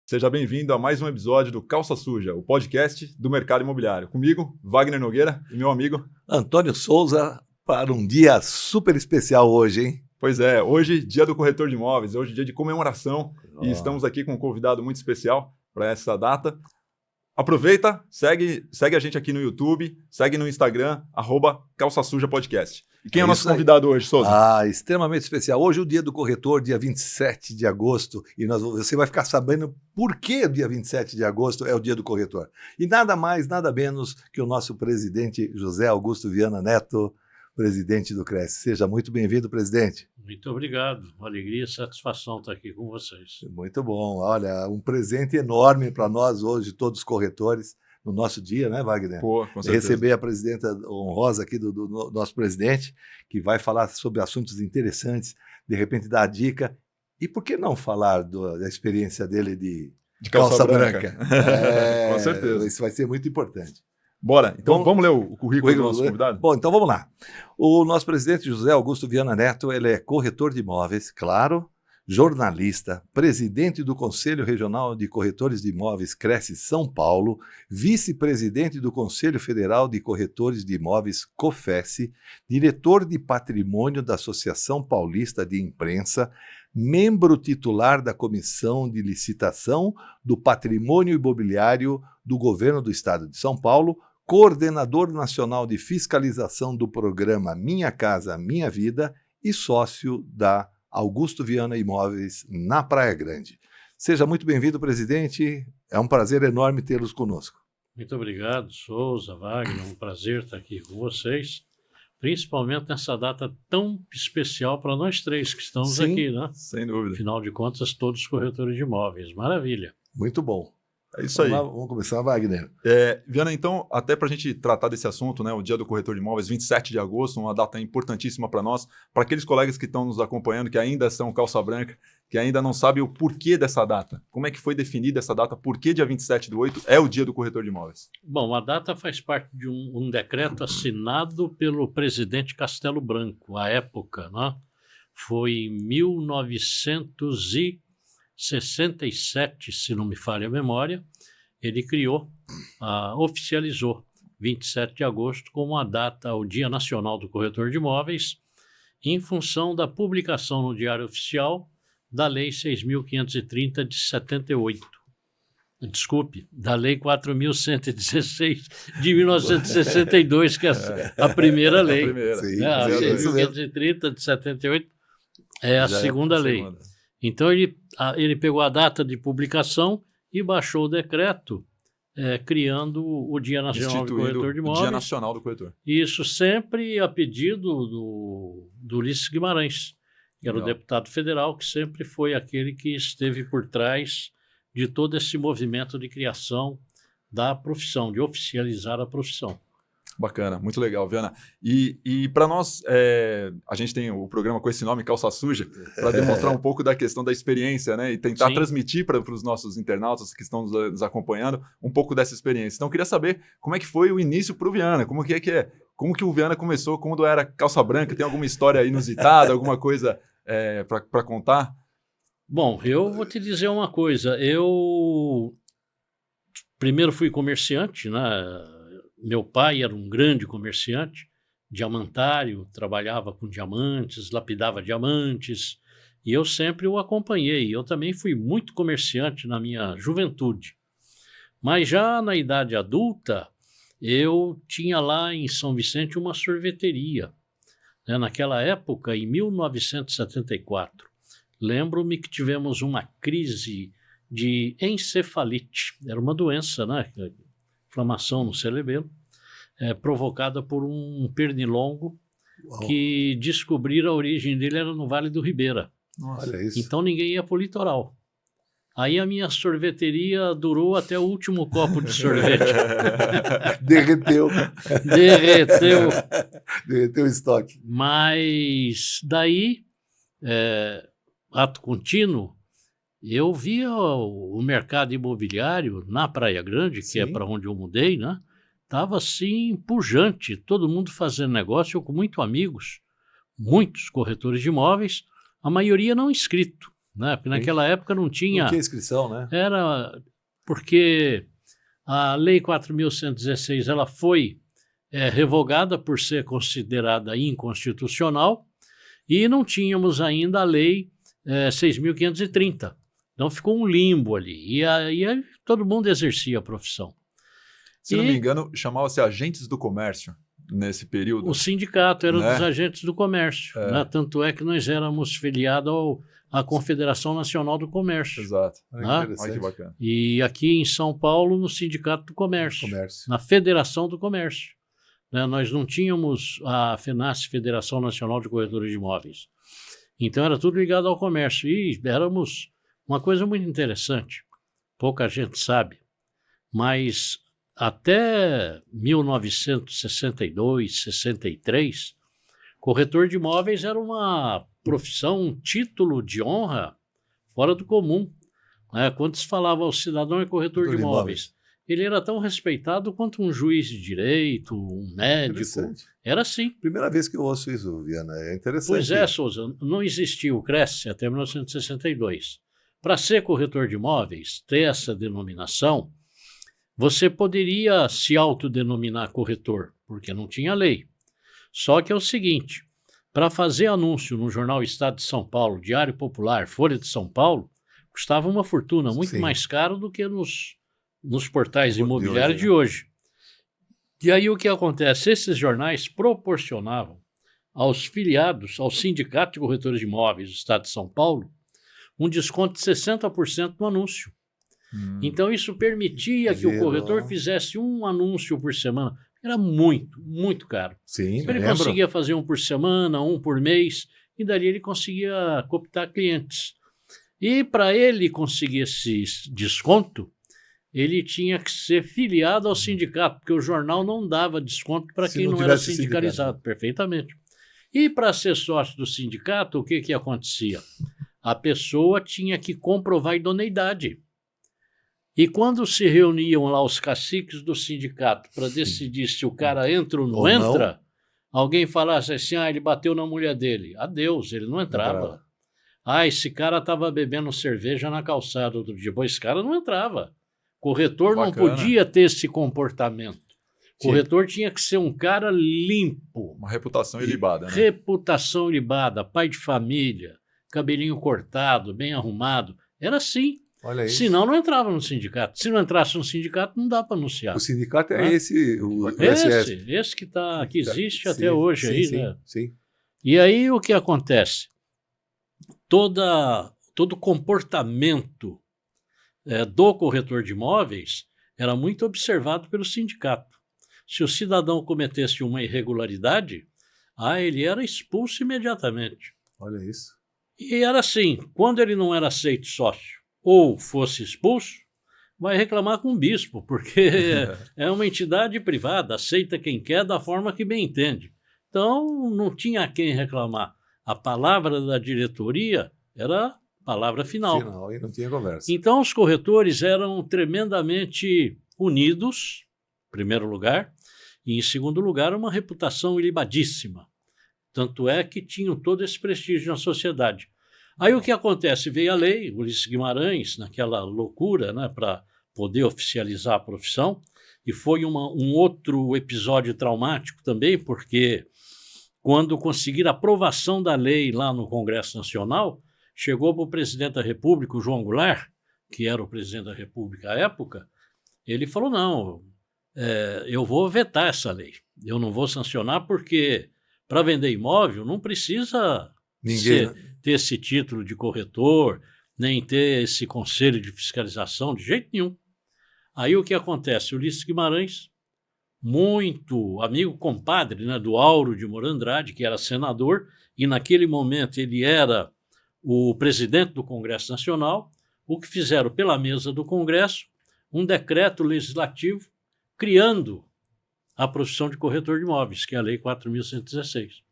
Seja bem-vindo a mais um episódio do Calça Suja, o podcast do mercado imobiliário. Comigo, Wagner Nogueira e meu amigo Antônio Souza, para um dia super especial hoje, hein? Pois é, hoje, dia do corretor de imóveis, hoje dia de comemoração e estamos aqui com um convidado muito especial para essa data. Aproveita, segue a gente aqui no YouTube, segue no Instagram, @CalçaSujaPodcast. E quem é o nosso convidado hoje, Souza? Extremamente especial. Hoje é o dia do corretor, dia 27 de agosto, e você vai ficar sabendo por que o dia 27 de agosto é o dia do corretor. E nada mais, nada menos que o nosso presidente José Augusto Viana Neto, presidente do Cresce. Seja muito bem-vindo, presidente. Muito obrigado. Uma alegria e satisfação estar aqui com vocês. Muito bom. Olha, um presente enorme para nós hoje, todos os corretores, no nosso dia, né, Wagner? Pô, com certeza. Receber a presidenta honrosa aqui do nosso presidente, que vai falar sobre assuntos interessantes, de repente dar a dica. E por que não falar da experiência dele de calça branca? Com certeza. Isso vai ser muito importante. Bora, então vamos ler o currículo do nosso convidado? Bom, então vamos lá. O nosso presidente José Augusto Viana Neto, ele é corretor de imóveis, claro, jornalista, presidente do Conselho Regional de Corretores de Imóveis Cresce São Paulo, vice-presidente do Conselho Federal de Corretores de Imóveis COFESE, diretor de patrimônio da Associação Paulista de Imprensa, membro titular da Comissão de Licitação do Patrimônio Imobiliário do Governo do Estado de São Paulo, coordenador nacional de fiscalização do programa Minha Casa Minha Vida e sócio da Augusto Viana Imóveis, na Praia Grande. Seja muito bem-vindo, presidente. É um prazer enorme tê-los conosco. Muito obrigado, Souza, Wagner. É um prazer estar aqui com vocês, principalmente nessa data tão especial para nós três que estamos aqui, né? Sem dúvida. Afinal de contas, todos corretores de imóveis. Maravilha. Muito bom. É isso aí. Vamos começar, Wagner. Viana, então, até para a gente tratar desse assunto, né, o Dia do Corretor de Imóveis, 27 de agosto, uma data importantíssima para nós, para aqueles colegas que estão nos acompanhando, que ainda são calça branca, que ainda não sabem o porquê dessa data. Como é que foi definida essa data? Por que dia 27/8 é o Dia do Corretor de Imóveis? Bom, a data faz parte de um decreto assinado pelo presidente Castelo Branco, à época, né? Foi em 1967, se não me falha a memória, ele criou, oficializou 27 de agosto como a data, o Dia Nacional do Corretor de Imóveis, em função da publicação no Diário Oficial da Lei 6.530 de 78. Desculpe, da Lei 4.116 de 1962, que é a primeira lei. A 6.530 de 78 é a segunda lei. Então, ele pegou a data de publicação e baixou o decreto, criando o Dia Nacional do Corretor de Imóveis. Dia Nacional do Corretor. Isso sempre a pedido do Ulisses Guimarães, que era o deputado federal, que sempre foi aquele que esteve por trás de todo esse movimento de criação da profissão, de oficializar a profissão. Bacana, muito legal, Viana. E para nós, a gente tem o programa com esse nome, Calça Suja, para demonstrar um pouco da questão da experiência, né? E tentar transmitir para os nossos internautas que estão nos acompanhando um pouco dessa experiência. Então, eu queria saber como é que foi o início para o Viana, como que o Viana começou, quando era calça branca, tem alguma história inusitada, alguma coisa para contar? Bom, eu vou te dizer uma coisa. Eu primeiro fui comerciante, né? Meu pai era um grande comerciante, diamantário, trabalhava com diamantes, lapidava diamantes, e eu sempre o acompanhei. Eu também fui muito comerciante na minha juventude. Mas já na idade adulta, eu tinha lá em São Vicente uma sorveteria. Naquela época, em 1974, lembro-me que tivemos uma crise de encefalite. Era uma doença, né? Inflamação no cerebelo, provocada por um pernilongo. Uau. Que descobriram a origem dele era no Vale do Ribeira. Olha isso. Então ninguém ia para o litoral. Aí a minha sorveteria durou até o último copo de sorvete. Derreteu. Derreteu o estoque. Mas daí, ato contínuo, eu via o mercado imobiliário na Praia Grande, que é para onde eu mudei, né? Estava assim, pujante, todo mundo fazendo negócio, eu com muitos amigos, muitos corretores de imóveis, a maioria não inscrito, né? Porque naquela época não tinha... Não tinha inscrição, né? Era porque a Lei 4.116 ela foi revogada por ser considerada inconstitucional e não tínhamos ainda a Lei 6.530. Então ficou um limbo ali. E aí todo mundo exercia a profissão. Se não me engano, chamava-se agentes do comércio nesse período. O sindicato era né? dos agentes do comércio. Né? Tanto é que nós éramos filiados à Confederação Nacional do Comércio. Exato. Né? Olha que bacana. E aqui em São Paulo, no Sindicato do Comércio. Na Federação do Comércio. Né? Nós não tínhamos a FENACE, Federação Nacional de Corretores de Imóveis. Então era tudo ligado ao comércio. E éramos uma coisa muito interessante. Pouca gente sabe. Mas até 1962, 63, corretor de imóveis era uma profissão, um título de honra fora do comum. Né? Quando se falava ao cidadão é corretor de imóveis, ele era tão respeitado quanto um juiz de direito, um médico. Era assim. Primeira vez que eu ouço isso, Viana. É interessante. Pois é, Souza. Não existia o Cresce até 1962. Para ser corretor de imóveis, ter essa denominação, você poderia se autodenominar corretor, porque não tinha lei. Só que é o seguinte, para fazer anúncio no jornal Estado de São Paulo, Diário Popular, Folha de São Paulo, custava uma fortuna, muito mais caro do que nos portais imobiliários de hoje. E aí o que acontece? Esses jornais proporcionavam aos filiados, ao Sindicato de Corretores de Imóveis do Estado de São Paulo, um desconto de 60% no anúncio. Então isso permitia que o corretor fizesse um anúncio por semana. Era muito, muito caro. Sim, então, ele conseguia fazer um por semana, um por mês, e dali ele conseguia cooptar clientes. E para ele conseguir esse desconto, ele tinha que ser filiado ao sindicato, porque o jornal não dava desconto para quem não era sindicalizado. Perfeitamente. E para ser sócio do sindicato, o que acontecia? A pessoa tinha que comprovar a idoneidade. E quando se reuniam lá os caciques do sindicato para decidir se o cara entra ou não entra, alguém falasse assim, ele bateu na mulher dele. Adeus, ele não entrava. Esse cara estava bebendo cerveja na calçada outro dia. Esse cara não entrava. Corretor não podia ter esse comportamento. Corretor tinha que ser um cara limpo. Uma reputação ilibada, né? Reputação ilibada, pai de família, cabelinho cortado, bem arrumado. Era assim. Olha isso. Senão não entrava no sindicato. Se não entrasse no sindicato, não dá para anunciar. O sindicato é esse, esse que existe até hoje. Né? Sim. E aí o que acontece? Todo comportamento do corretor de imóveis era muito observado pelo sindicato. Se o cidadão cometesse uma irregularidade, ele era expulso imediatamente. Olha isso. E era assim, quando ele não era aceito sócio ou fosse expulso, vai reclamar com o bispo, porque é uma entidade privada, aceita quem quer da forma que bem entende. Então, não tinha a quem reclamar. A palavra da diretoria era a palavra final. E não tinha conversa. Então, os corretores eram tremendamente unidos, em primeiro lugar, e em segundo lugar, uma reputação ilibadíssima. Tanto é que tinham todo esse prestígio na sociedade. Aí o que acontece? Veio a lei, Ulisses Guimarães, naquela loucura, né, para poder oficializar a profissão, e foi um outro episódio traumático também, porque quando conseguiram a aprovação da lei lá no Congresso Nacional, chegou para o presidente da República, o João Goulart, que era o presidente da República à época, ele falou, não, eu vou vetar essa lei, eu não vou sancionar porque para vender imóvel não precisa ter esse título de corretor, nem ter esse conselho de fiscalização, de jeito nenhum. Aí o que acontece? O Ulisses Guimarães, muito amigo compadre, né, do Auro de Moura Andrade, que era senador, e naquele momento ele era o presidente do Congresso Nacional, o que fizeram pela mesa do Congresso um decreto legislativo criando a profissão de corretor de imóveis, que é a Lei 4.116.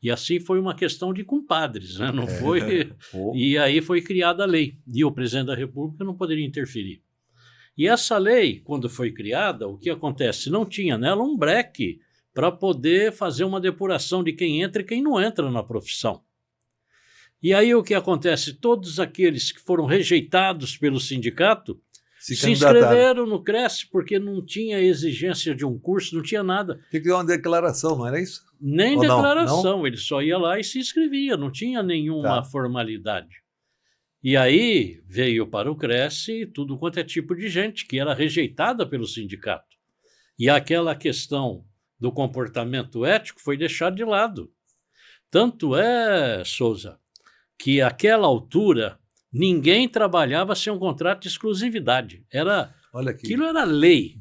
E assim foi uma questão de compadres, né? Não foi. E aí foi criada a lei, e o presidente da República não poderia interferir. E essa lei, quando foi criada, o que acontece? Não tinha nela um breque para poder fazer uma depuração de quem entra e quem não entra na profissão. E aí o que acontece? Todos aqueles que foram rejeitados pelo sindicato se inscreveram no Cresce porque não tinha exigência de um curso, não tinha nada. Tinha que ter uma declaração, não era isso? Nem Ou declaração, não? ele só ia lá e se inscrevia, não tinha nenhuma formalidade. E aí veio para o Cresce tudo quanto é tipo de gente que era rejeitada pelo sindicato. E aquela questão do comportamento ético foi deixada de lado. Tanto é, Souza, que àquela altura ninguém trabalhava sem um contrato de exclusividade. Aquilo era lei.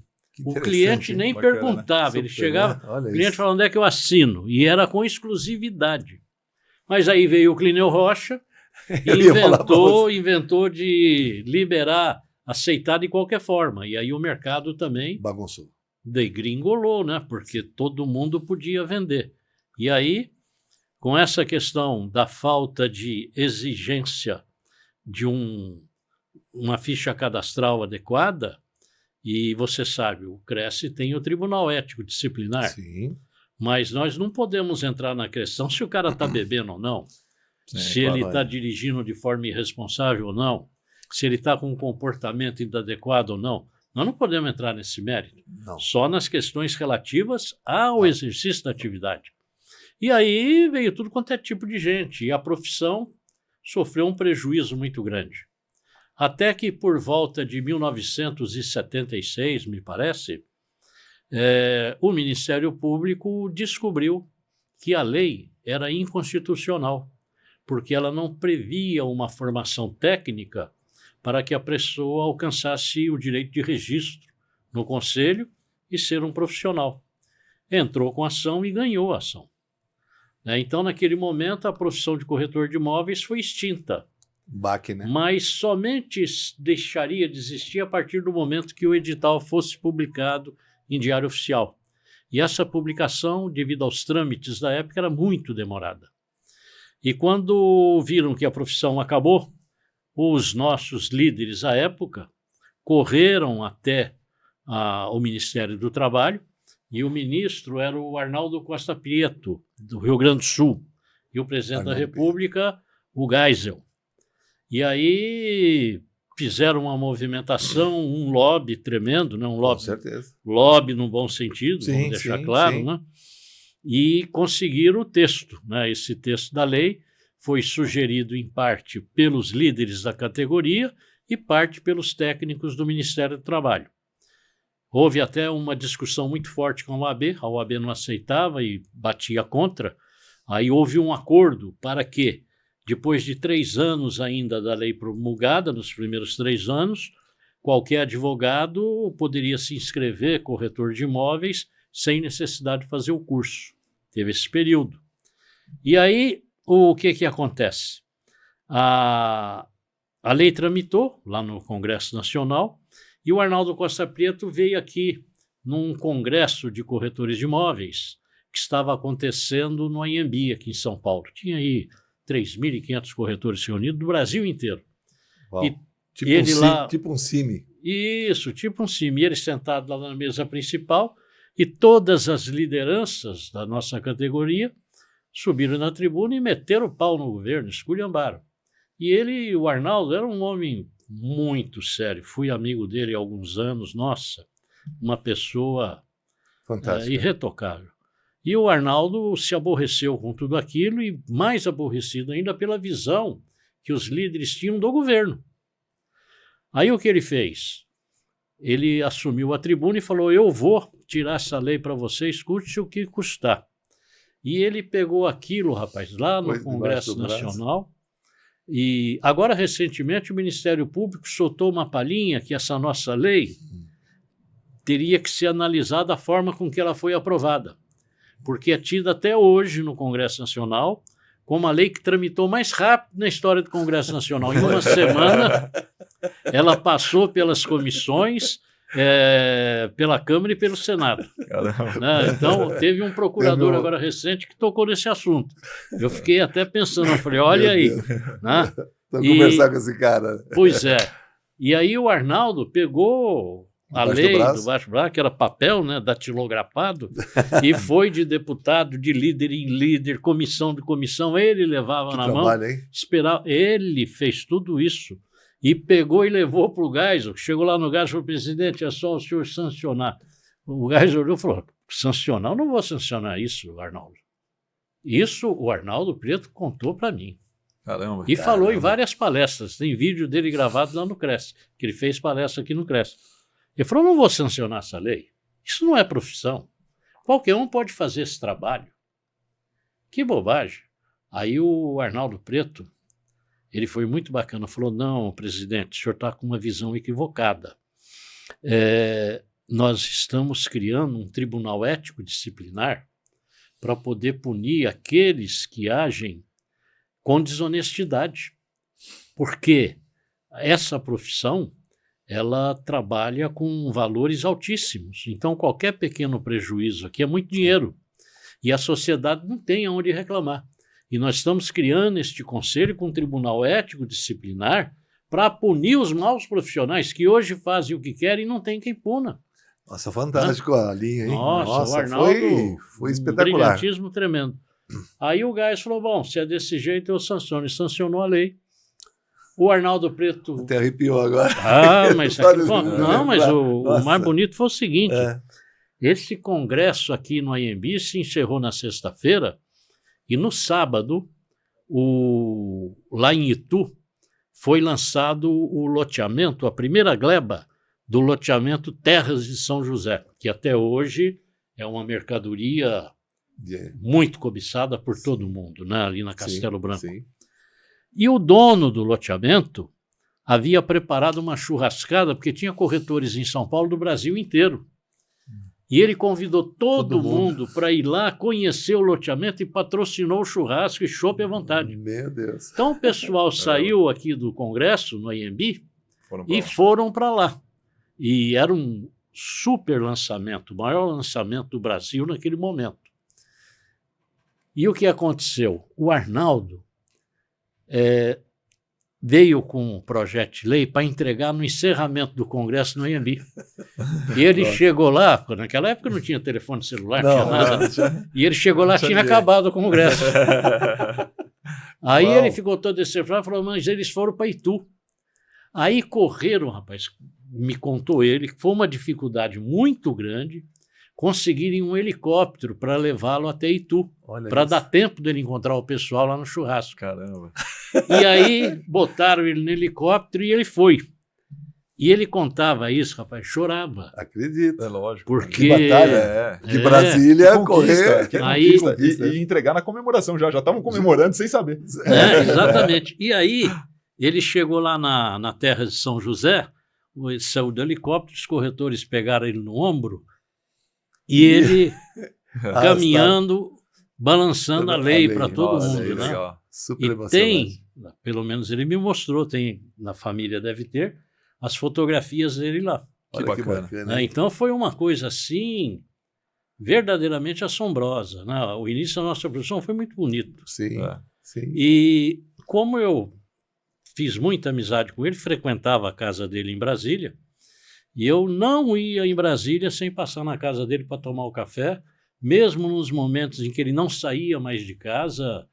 O cliente nem perguntava, né? Ele chegava, né? o cliente falava, onde é que eu assino? E era com exclusividade. Mas aí veio o Clineu Rocha e inventou de liberar, aceitar de qualquer forma. E aí o mercado também bagunçou. Degringolou, né? Porque todo mundo podia vender. E aí, com essa questão da falta de exigência de uma ficha cadastral adequada, e você sabe, o Cresce tem o Tribunal Ético Disciplinar, Sim. Mas nós não podemos entrar na questão se o cara está bebendo ou não, se ele está dirigindo de forma irresponsável ou não, se ele está com um comportamento inadequado ou não. Nós não podemos entrar nesse mérito, só nas questões relativas ao exercício da atividade. E aí veio tudo quanto é tipo de gente, e a profissão sofreu um prejuízo muito grande. Até que por volta de 1976, me parece, o Ministério Público descobriu que a lei era inconstitucional, porque ela não previa uma formação técnica para que a pessoa alcançasse o direito de registro no Conselho e ser um profissional. Entrou com ação e ganhou a ação. Então, naquele momento, a profissão de corretor de imóveis foi extinta. Baque, né? Mas somente deixaria de existir a partir do momento que o edital fosse publicado em Diário Oficial. E essa publicação, devido aos trâmites da época, era muito demorada. E quando viram que a profissão acabou, os nossos líderes à época correram até o Ministério do Trabalho, e o ministro era o Arnaldo Costa Prieto, do Rio Grande do Sul, e o presidente da República, o Geisel. E aí fizeram uma movimentação, um lobby tremendo, né? Um lobby, com certeza. Lobby no bom sentido, sim, vamos deixar claro, né? E conseguiram o texto, né? Esse texto da lei foi sugerido em parte pelos líderes da categoria e parte pelos técnicos do Ministério do Trabalho. Houve até uma discussão muito forte com a OAB não aceitava e batia contra. Aí houve um acordo para que, depois de 3 anos ainda da lei promulgada, nos primeiros 3 anos, qualquer advogado poderia se inscrever, corretor de imóveis, sem necessidade de fazer o curso. Teve esse período. E aí, o que acontece? A lei tramitou lá no Congresso Nacional e o Arnaldo Costa Prieto veio aqui num congresso de corretores de imóveis que estava acontecendo no Anhembi, aqui em São Paulo. Tinha aí 3.500 corretores reunidos do Brasil inteiro. Uau. E tipo um CIMI. Isso, tipo um CIMI. Ele sentado lá na mesa principal e todas as lideranças da nossa categoria subiram na tribuna e meteram o pau no governo, esculhambaram. E o Arnaldo, era um homem muito sério. Fui amigo dele há alguns anos. Nossa, uma pessoa irretocável. E o Arnaldo se aborreceu com tudo aquilo e mais aborrecido ainda pela visão que os líderes tinham do governo. Aí o que ele fez? Ele assumiu a tribuna e falou, eu vou tirar essa lei para vocês, custe o que custar. E ele pegou aquilo, rapaz, lá no Congresso Nacional. E agora, recentemente, o Ministério Público soltou uma palhinha que essa nossa lei teria que ser analisada da forma com que ela foi aprovada, porque é tida até hoje no Congresso Nacional como a lei que tramitou mais rápido na história do Congresso Nacional. Em uma semana, ela passou pelas comissões, pela Câmara e pelo Senado. Né? Então, teve um procurador agora recente que tocou nesse assunto. Eu fiquei até pensando, eu falei, olha aí. Né? Vou conversar com esse cara. Pois é. E aí o Arnaldo pegou a lei do baixo braço, que era papel, né, datilografado, e foi de deputado, de líder em líder, comissão de comissão, ele levava na mão, esperava, ele fez tudo isso, e pegou e levou para o Geisel, chegou lá no Geisel e falou, presidente, é só o senhor sancionar. O Geisel olhou e falou, sancionar? Eu não vou sancionar isso, Arnaldo. Isso o Arnaldo Preto contou para mim. Caramba. E falou em várias palestras, tem vídeo dele gravado lá no CRES, que ele fez palestra aqui no CRES. Ele falou, não vou sancionar essa lei, isso não é profissão, qualquer um pode fazer esse trabalho. Que bobagem. Aí o Arnaldo Preto, ele foi muito bacana, falou, não, presidente, o senhor está com uma visão equivocada. Nós estamos criando um tribunal ético disciplinar para poder punir aqueles que agem com desonestidade, porque essa profissão ela trabalha com valores altíssimos, então qualquer pequeno prejuízo aqui é muito dinheiro, e a sociedade não tem aonde reclamar. E nós estamos criando este conselho com um tribunal ético disciplinar para punir os maus profissionais que hoje fazem o que querem e não tem quem puna. Nossa, fantástico a linha, hein? Nossa, o Arnaldo, foi espetacular. Um brilhantismo tremendo. Aí o Geisel falou, bom, se é desse jeito eu sanciono, e sancionou a lei. O Arnaldo Preto... Até arrepiou agora. Mas aqui, não, mas o mais bonito foi o seguinte, esse congresso aqui no AMB se encerrou na sexta-feira e no sábado, lá em Itu, foi lançado o loteamento, a primeira gleba do loteamento Terras de São José, que até hoje é uma mercadoria muito cobiçada por todo mundo, né, ali na Castelo Branco. Sim. E o dono do loteamento havia preparado uma churrascada, porque tinha corretores em São Paulo do Brasil inteiro. E ele convidou todo mundo para ir lá conhecer o loteamento e patrocinou o churrasco e chopp à vontade. Meu Deus. Então o pessoal saiu aqui do congresso, no AMB, foram para lá. E era um super lançamento, o maior lançamento do Brasil naquele momento. E o que aconteceu? O Arnaldo veio com um projeto de lei para entregar no encerramento do Congresso no AMB. E ele chegou lá, naquela época não tinha telefone celular, não tinha nada, e ele chegou lá, tinha acabado o Congresso. Aí ele ficou todo decepcionado e falou, mas eles foram para Itu. Aí correram, rapaz, me contou ele, que foi uma dificuldade muito grande conseguirem um helicóptero para levá-lo até Itu, para dar tempo dele encontrar o pessoal lá no churrasco. Caramba! E aí botaram ele no helicóptero e ele foi. E ele contava isso, rapaz, chorava. Acredito. É lógico. Porque... Que batalha. De Brasília, correr. Aí, e entregar na comemoração já estavam comemorando sem saber. Exatamente. E aí ele chegou lá na terra de São José, ele saiu do helicóptero, os corretores pegaram ele no ombro, e ele caminhando, balançando a lei para todo mundo, né? Super e tem, pelo menos ele me mostrou, tem, na família deve ter, as fotografias dele lá. Que bacana. Então foi uma coisa assim, verdadeiramente assombrosa, né? O início da nossa produção foi muito bonito. Sim. E como eu fiz muita amizade com ele, frequentava a casa dele em Brasília, e eu não ia em Brasília sem passar na casa dele para tomar o café, mesmo nos momentos em que ele não saía mais de casa,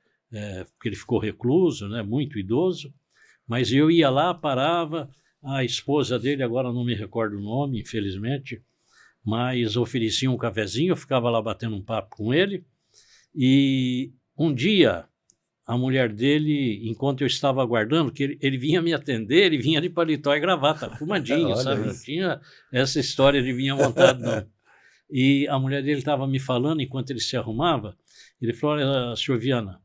porque ele ficou recluso, né, muito idoso, mas eu ia lá, parava, a esposa dele, agora não me recordo o nome, infelizmente, mas oferecia um cafezinho, eu ficava lá batendo um papo com ele, e um dia a mulher dele, enquanto eu estava aguardando, que ele vinha me atender, ele vinha de paletó e gravata, fumadinho, sabe? Não tinha essa história de vinha montado, não. E a mulher dele estava me falando, enquanto ele se arrumava, ele falou, olha, senhor Viana,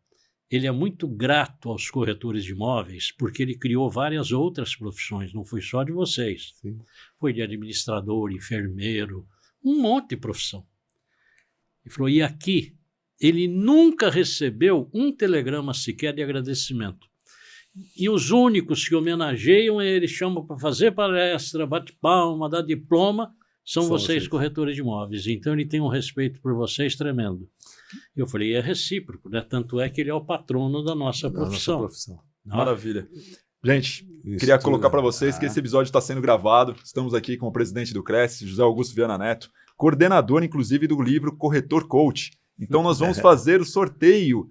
ele é muito grato aos corretores de imóveis, porque ele criou várias outras profissões, não foi só de vocês. Sim. Foi de administrador, enfermeiro, um monte de profissão. Ele falou, e aqui, ele nunca recebeu um telegrama sequer de agradecimento. E os únicos que homenageiam, ele chama para fazer palestra, bate palma, dá diploma, são vocês, corretores de imóveis. Então ele tem um respeito por vocês tremendo. Eu falei, é recíproco, né? Tanto é que ele é o patrono da nossa profissão. Maravilha. Gente, queria colocar para vocês que esse episódio está sendo gravado. Estamos aqui com o presidente do Cresce, José Augusto Viana Neto, coordenador, inclusive, do livro Corretor Coach. Então, nós vamos fazer o sorteio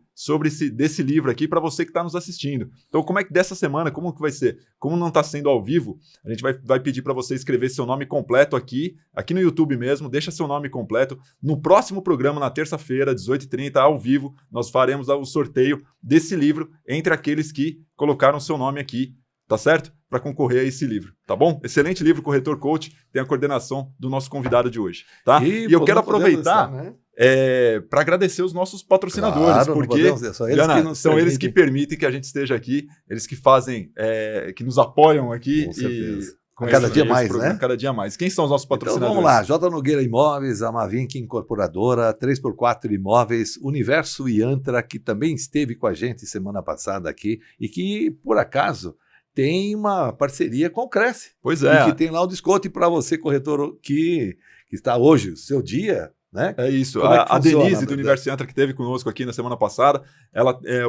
desse livro aqui para você que está nos assistindo. Então, como é que dessa semana, como que vai ser? Como não está sendo ao vivo, a gente vai pedir para você escrever seu nome completo aqui no YouTube mesmo, deixa seu nome completo. No próximo programa, na terça-feira, 18h30, ao vivo, nós faremos o sorteio desse livro entre aqueles que colocaram seu nome aqui, tá certo? Para concorrer a esse livro, tá bom? Excelente livro, Corretor Coach, tem a coordenação do nosso convidado de hoje, tá? E eu quero aproveitar para agradecer os nossos patrocinadores, porque são eles que permitem que a gente esteja aqui, eles que fazem, que nos apoiam aqui. Com certeza. Cada dia mais, né? Cada dia mais. Quem são os nossos patrocinadores? Então vamos lá, J. Nogueira Imóveis, a Mavink Incorporadora, 3x4 Imóveis, Universo Iantra, que também esteve com a gente semana passada aqui e que, por acaso, tem uma parceria com o Cresce. Pois é. E que tem lá o desconto para você, corretor, que está hoje, o seu dia, né? É isso. A Denise do Universo Iantra, que esteve conosco aqui na semana passada,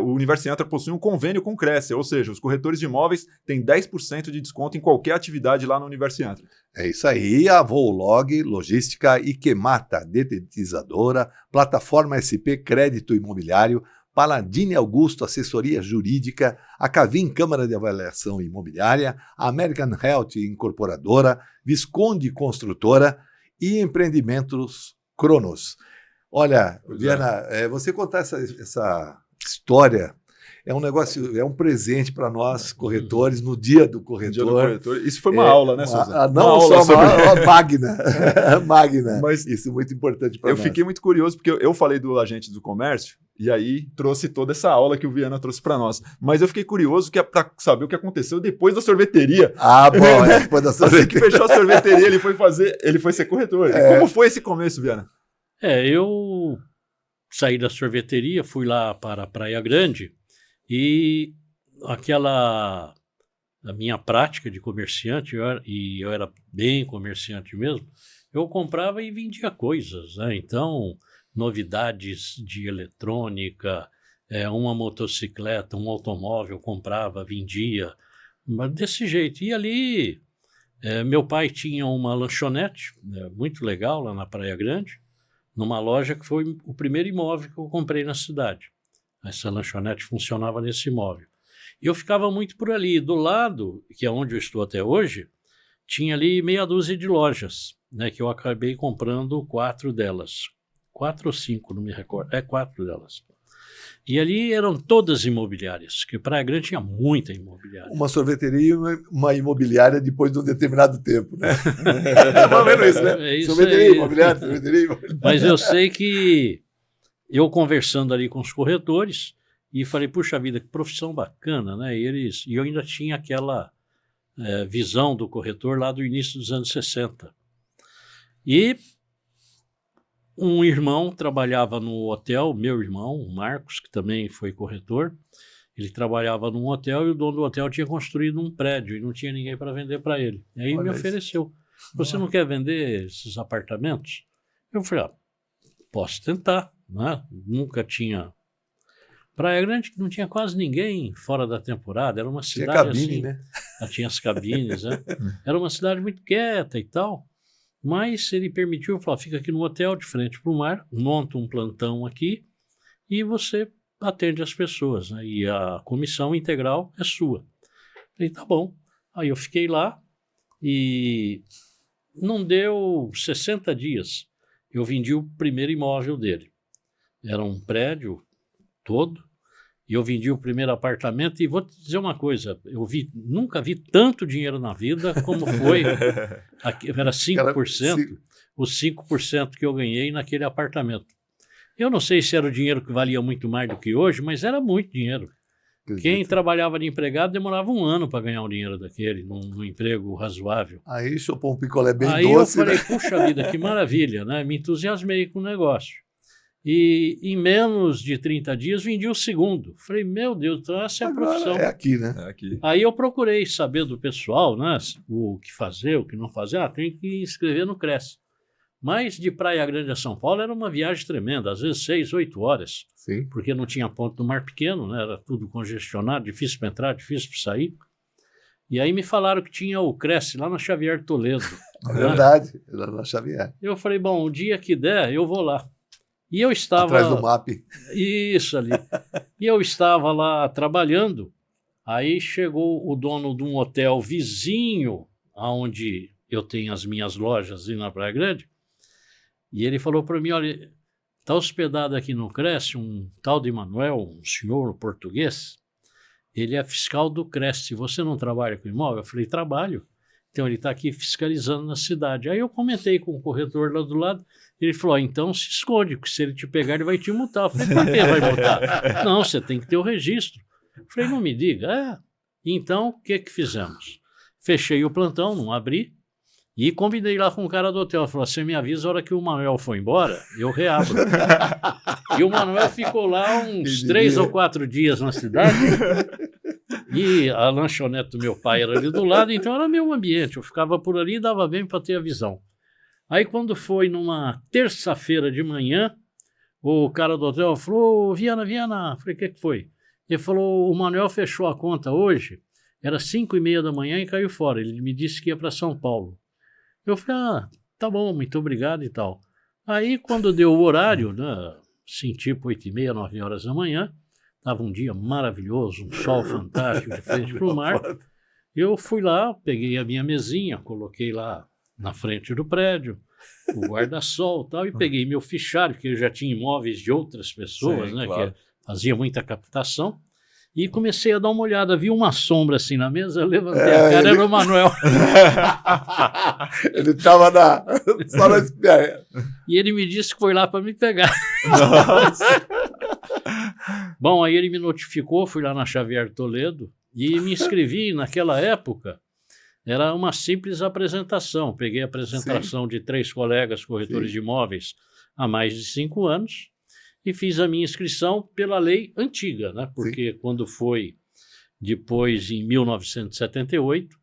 o Universo Iantra possui um convênio com o Cresce, ou seja, os corretores de imóveis têm 10% de desconto em qualquer atividade lá no Universo Iantra. É isso aí. A Voulog, Logística, Ikemata, Detetizadora, Plataforma SP Crédito Imobiliário, Paladini Augusto, Assessoria Jurídica, a Cavim Câmara de Avaliação Imobiliária, a American Health Incorporadora, Visconde Construtora e Empreendimentos Cronos. Olha, Viana, você contar essa história é um negócio, é um presente para nós, corretores, no dia do corretor. Isso foi uma aula, né, Souza? Não só uma aula magna. Magna. Mas isso é muito importante para nós. Eu fiquei muito curioso, porque eu falei do agente do comércio, e aí trouxe toda essa aula que o Viana trouxe para nós. Mas eu fiquei curioso para saber o que aconteceu depois da sorveteria. Bom, depois da sorveteria. Assim que fechou a sorveteria, ele foi ser corretor. E como foi esse começo, Viana? Eu saí da sorveteria, fui lá para a Praia Grande e a minha prática de comerciante, e eu era bem comerciante mesmo, eu comprava e vendia coisas, né? Então, novidades de eletrônica, uma motocicleta, um automóvel, comprava, vendia, mas desse jeito. E ali, meu pai tinha uma lanchonete muito legal lá na Praia Grande, numa loja que foi o primeiro imóvel que eu comprei na cidade. Essa lanchonete funcionava nesse imóvel. E eu ficava muito por ali. Do lado, que é onde eu estou até hoje, tinha ali meia dúzia de lojas, né, que eu acabei comprando 4 delas. 4 ou 5, não me recordo. 4 delas. E ali eram todas imobiliárias, porque Praia Grande tinha muita imobiliária. Uma sorveteria e uma imobiliária depois de um determinado tempo, né? Tá vendo isso, né? Isso sorveteria, aí. Imobiliária, sorveteria, imobiliária. Mas eu sei que eu conversando ali com os corretores e falei, puxa vida, que profissão bacana, né? E eu ainda tinha aquela visão do corretor lá do início dos anos 60. E um irmão trabalhava no hotel, meu irmão, o Marcos, que também foi corretor, ele trabalhava num hotel e o dono do hotel tinha construído um prédio e não tinha ninguém para vender para ele. E aí me ofereceu, você não quer vender esses apartamentos? Eu falei, posso tentar, né? Nunca tinha... Praia Grande não tinha quase ninguém fora da temporada, era uma cidade tinha cabine, assim, né? Tinha as cabines, né? Era uma cidade muito quieta e tal. Mas ele permitiu, falou, fica aqui no hotel, de frente para o mar, monta um plantão aqui e você atende as pessoas, né? E a comissão integral é sua. Falei, tá bom. Aí eu fiquei lá e não deu 60 dias. Eu vendi o primeiro imóvel dele. Era um prédio todo e eu vendi o primeiro apartamento e vou te dizer uma coisa, nunca vi tanto dinheiro na vida como foi, era 5%, os 5% que eu ganhei naquele apartamento. Eu não sei se era o dinheiro que valia muito mais do que hoje, mas era muito dinheiro. Quem trabalhava de empregado demorava 1 ano para ganhar um dinheiro daquele, num emprego razoável. Aí chupou um picolé bem aí doce. Aí eu falei, né? Puxa vida, que maravilha, né? Me entusiasmei com o negócio. E em menos de 30 dias vendi o segundo. Falei, meu Deus, então essa é a profissão. É aqui, né? É aqui. Aí eu procurei saber do pessoal, né? O que fazer, o que não fazer. Tem que inscrever no Cresce. Mas de Praia Grande a São Paulo era uma viagem tremenda, às vezes 6, 8 horas. Sim. Porque não tinha ponto do Mar Pequeno, né? Era tudo congestionado, difícil para entrar, difícil para sair. E aí me falaram que tinha o Cresce lá na Xavier Toledo. É verdade, lá na Xavier. Eu falei, bom, o dia que der, eu vou lá. E eu estava... Atrás do MAP. Isso ali. E eu estava lá trabalhando, aí chegou o dono de um hotel vizinho, onde eu tenho as minhas lojas ali na Praia Grande, e ele falou para mim, olha, está hospedado aqui no Cresce um tal de Manuel, um senhor português, ele é fiscal do Cresce, você não trabalha com imóvel? Eu falei, trabalho. Então ele está aqui fiscalizando na cidade. Aí eu comentei com o corretor lá do lado, ele falou, então se esconde, porque se ele te pegar ele vai te multar. Eu falei, por que vai multar? Não, você tem que ter o registro. Eu falei, não me diga. Então o que fizemos? Fechei o plantão, não abri, e combinei lá com o cara do hotel. Ele falou, você me avisa a hora que o Manuel for embora, eu reabro. E o Manuel ficou lá uns 3 ou 4 dias na cidade, e a lanchonete do meu pai era ali do lado, então era meu ambiente, eu ficava por ali e dava bem para ter a visão. Aí quando foi numa terça-feira de manhã, o cara do hotel falou, Viana, eu falei, o que foi? Ele falou, o Manuel fechou a conta hoje, era 5h30 da manhã e caiu fora, ele me disse que ia para São Paulo. Eu falei, tá bom, muito obrigado e tal. Aí quando deu o horário, né, assim, tipo 8h30, 9 horas da manhã, estava um dia maravilhoso, um sol fantástico de frente para o mar. Eu fui lá, peguei a minha mesinha, coloquei lá na frente do prédio, o guarda-sol e tal, e peguei meu fichário, que eu já tinha imóveis de outras pessoas, né, claro, que fazia muita captação, e comecei a dar uma olhada, vi uma sombra assim na mesa, eu levantei a cara, era o Manuel. Ele estava só na espera. E ele me disse que foi lá para me pegar. Bom, aí ele me notificou, fui lá na Xavier Toledo e me inscrevi. Naquela época, era uma simples apresentação. Peguei a apresentação de 3 colegas corretores de imóveis há mais de 5 anos e fiz a minha inscrição pela lei antiga, né? Porque quando foi depois, em 1978,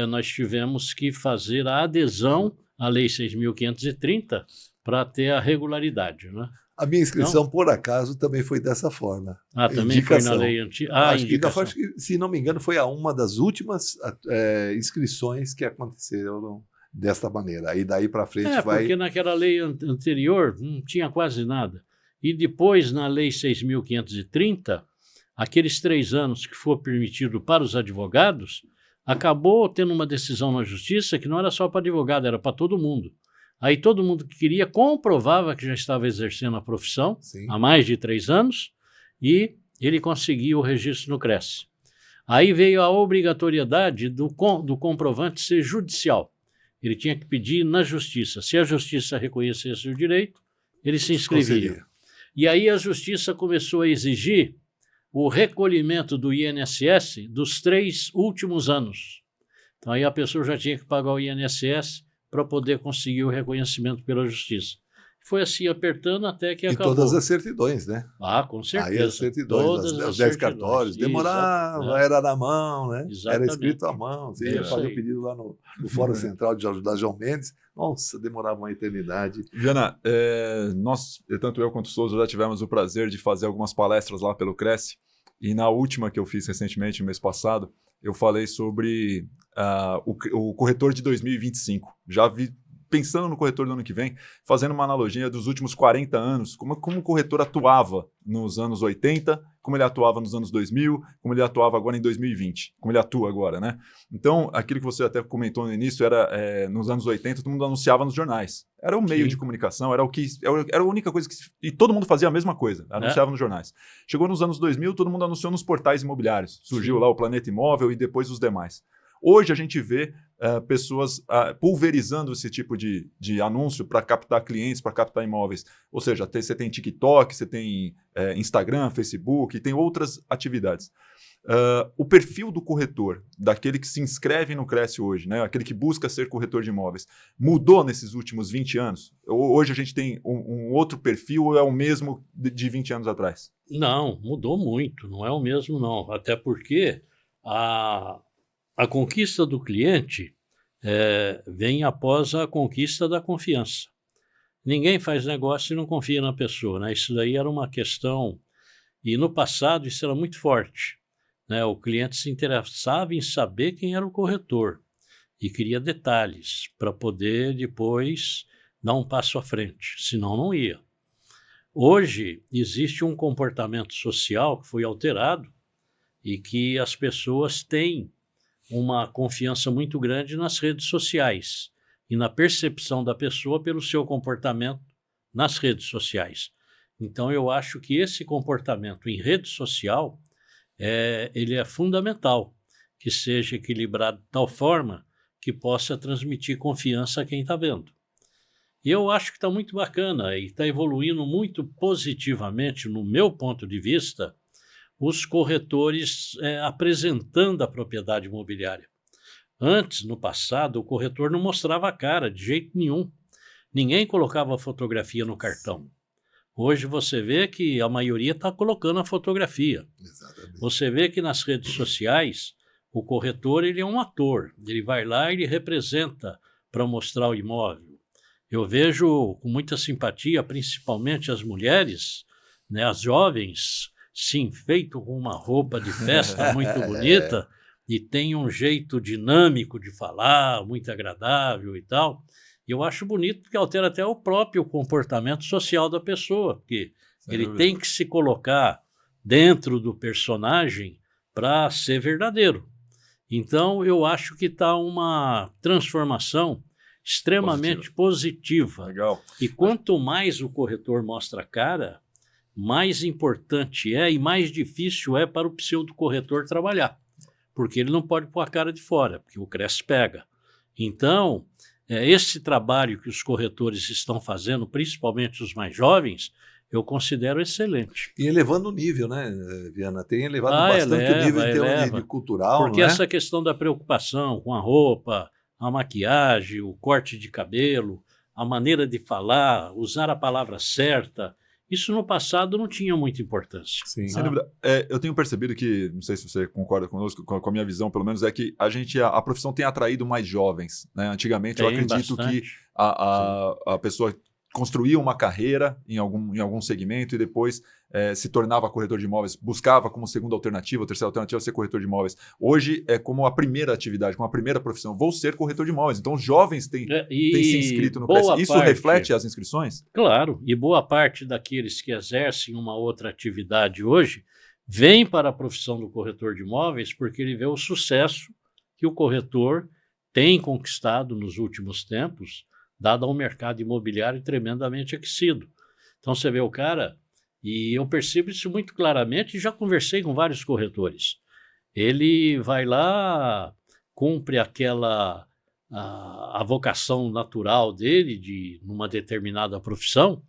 nós tivemos que fazer a adesão à Lei 6.530 para ter a regularidade, né? A minha inscrição, por acaso, também foi dessa forma. Também foi na lei antiga? Indicação. Acho que, se não me engano, foi uma das últimas inscrições que aconteceram desta maneira. Aí daí para frente vai... porque naquela lei anterior não tinha quase nada. E depois, na lei 6.530, aqueles 3 anos que for permitido para os advogados, acabou tendo uma decisão na justiça que não era só para advogado, era para todo mundo. Aí todo mundo que queria comprovava que já estava exercendo a profissão há mais de 3 anos e ele conseguiu o registro no Cresce. Aí veio a obrigatoriedade do comprovante ser judicial. Ele tinha que pedir na justiça. Se a justiça reconhecesse o direito, ele se inscrevia. E aí a justiça começou a exigir o recolhimento do INSS dos 3 últimos anos. Então aí a pessoa já tinha que pagar o INSS para poder conseguir o reconhecimento pela justiça. Foi assim, apertando até que acabou. E todas as certidões, né? Com certeza. Aí as certidões, os 10 cartórios, demorava, era na mão, né? Exatamente. Era escrito à mão. Você ia fazer o pedido lá no Fórum Central da João Mendes. Nossa, demorava uma eternidade. Viana, tanto eu quanto o Souza, já tivemos o prazer de fazer algumas palestras lá pelo Cresce. E na última que eu fiz recentemente, no mês passado, eu falei sobre o corretor de 2025. Já vi, pensando no corretor do ano que vem, fazendo uma analogia dos últimos 40 anos, como o corretor atuava nos anos 80, como ele atuava nos anos 2000, como ele atuava agora em 2020, como ele atua agora, né? Então, aquilo que você até comentou no início, era nos anos 80, todo mundo anunciava nos jornais. Era o meio de comunicação, era a única coisa que... E todo mundo fazia a mesma coisa, anunciava nos jornais. Chegou nos anos 2000, todo mundo anunciou nos portais imobiliários. Surgiu lá o Planeta Imóvel e depois os demais. Hoje a gente vê pessoas pulverizando esse tipo de anúncio para captar clientes, para captar imóveis. Ou seja, você tem TikTok, você tem Instagram, Facebook, tem outras atividades. O perfil do corretor, daquele que se inscreve no Cresce hoje, né, aquele que busca ser corretor de imóveis, mudou nesses últimos 20 anos? Hoje a gente tem um outro perfil ou é o mesmo de 20 anos atrás? Não, mudou muito, não é o mesmo não. Até porque a conquista do cliente vem após a conquista da confiança. Ninguém faz negócio e não confia na pessoa, né? Isso daí era uma questão, e no passado isso era muito forte. né? O cliente se interessava em saber quem era o corretor e queria detalhes para poder depois dar um passo à frente, senão não ia. Hoje existe um comportamento social que foi alterado e que as pessoas têm uma confiança muito grande nas redes sociais e na percepção da pessoa pelo seu comportamento nas redes sociais. Então, eu acho que esse comportamento em rede social, ele é fundamental, que seja equilibrado de tal forma que possa transmitir confiança a quem está vendo. E eu acho que está muito bacana e está evoluindo muito positivamente, no meu ponto de vista, os corretores apresentando a propriedade imobiliária. Antes, no passado, o corretor não mostrava a cara de jeito nenhum. Ninguém colocava fotografia no cartão. Hoje você vê que a maioria está colocando a fotografia. Exatamente. Você vê que nas redes sociais, o corretor ele é um ator. Ele vai lá e ele representa para mostrar o imóvel. Eu vejo com muita simpatia, principalmente as mulheres, né, as jovens, se enfeitam com uma roupa de festa muito bonita e tem um jeito dinâmico de falar, muito agradável e tal. E eu acho bonito porque altera até o próprio comportamento social da pessoa, porque ele tem que se colocar dentro do personagem para ser verdadeiro. Então, eu acho que está uma transformação extremamente positiva. Legal. E quanto mais o corretor mostra a cara, mais importante é e mais difícil é para o pseudo-corretor trabalhar, porque ele não pode pôr a cara de fora, porque o CRES pega. Então, esse trabalho que os corretores estão fazendo, principalmente os mais jovens, eu considero excelente. E elevando o nível, né, Viana? Tem elevado bastante o nível em termos de cultural, porque não é? essa questão da preocupação com a roupa, a maquiagem, o corte de cabelo, a maneira de falar, usar a palavra certa, isso no passado não tinha muita importância. Sim. Sem dúvida. Eu tenho percebido que, não sei se você concorda conosco, com a minha visão, pelo menos, é que a profissão tem atraído mais jovens, né? Antigamente, eu acredito que a pessoa construía uma carreira em algum segmento e depois se tornava corretor de imóveis, buscava como segunda alternativa, terceira alternativa ser corretor de imóveis. Hoje é como a primeira atividade, como a primeira profissão. Vou ser corretor de imóveis. Então, os jovens têm se inscrito no CRES. Isso reflete as inscrições? Claro, e boa parte daqueles que exercem uma outra atividade hoje vem para a profissão do corretor de imóveis porque ele vê o sucesso que o corretor tem conquistado nos últimos tempos, dado ao mercado imobiliário tremendamente aquecido. Então, você vê o cara, e eu percebo isso muito claramente, e já conversei com vários corretores. Ele vai lá, cumpre a vocação natural dele numa determinada profissão,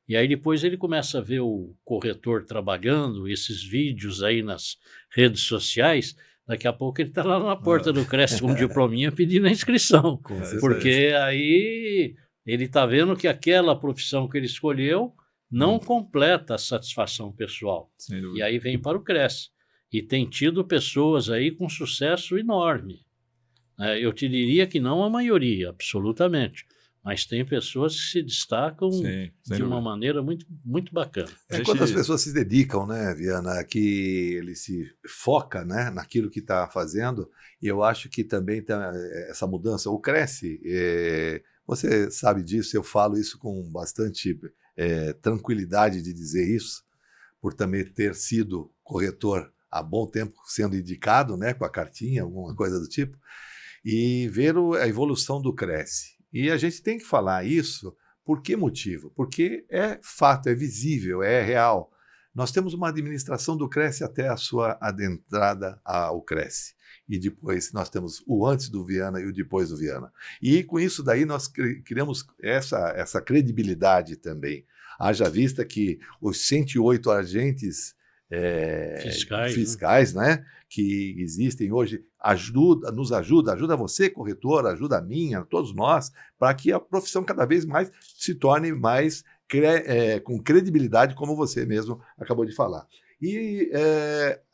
e aí depois ele começa a ver o corretor trabalhando, esses vídeos aí nas redes sociais. Daqui a pouco ele está lá na porta do CRES com um diplominha pedindo a inscrição, porque aí ele está vendo que aquela profissão que ele escolheu não completa a satisfação pessoal. E aí vem para o CRES. E tem tido pessoas aí com sucesso enorme. Eu te diria que não a maioria, absolutamente. Mas tem pessoas que se destacam de uma maneira muito, muito bacana. Quando as pessoas se dedicam, né, Viana, que ele se foca, né, naquilo que está fazendo, e eu acho que também tem essa mudança, o Cresce, você sabe disso, eu falo isso com bastante tranquilidade de dizer isso, por também ter sido corretor há bom tempo sendo indicado, né, com a cartinha, alguma coisa do tipo, e ver a evolução do Cresce. E a gente tem que falar isso, por que motivo? Porque é fato, é visível, é real. Nós temos uma administração do Cresce até a sua adentrada ao Cresce. E depois nós temos o antes do Viana e o depois do Viana. E com isso daí nós criamos essa credibilidade também. Haja vista que os 108 agentes fiscais, né, que existem hoje, nos ajuda você, corretor, ajuda a mim, a todos nós, para que a profissão cada vez mais se torne mais com credibilidade, como você mesmo acabou de falar. E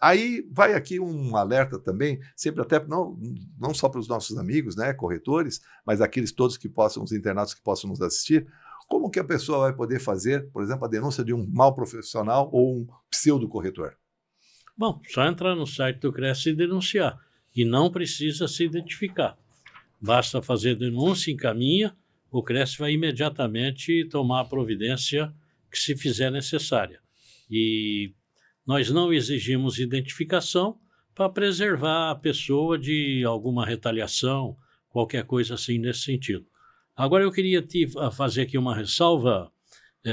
aí vai aqui um alerta também, sempre até não só para os nossos amigos, né, corretores, mas aqueles todos que possam, os internautas que possam nos assistir. Como que a pessoa vai poder fazer, por exemplo, a denúncia de um mau profissional ou um pseudo-corretor? Bom, só entrar no site do Cresce e denunciar. E não precisa se identificar. Basta fazer denúncia, encaminha, o Cresce vai imediatamente tomar a providência que se fizer necessária. E nós não exigimos identificação para preservar a pessoa de alguma retaliação, qualquer coisa assim nesse sentido. Agora eu queria fazer aqui uma ressalva,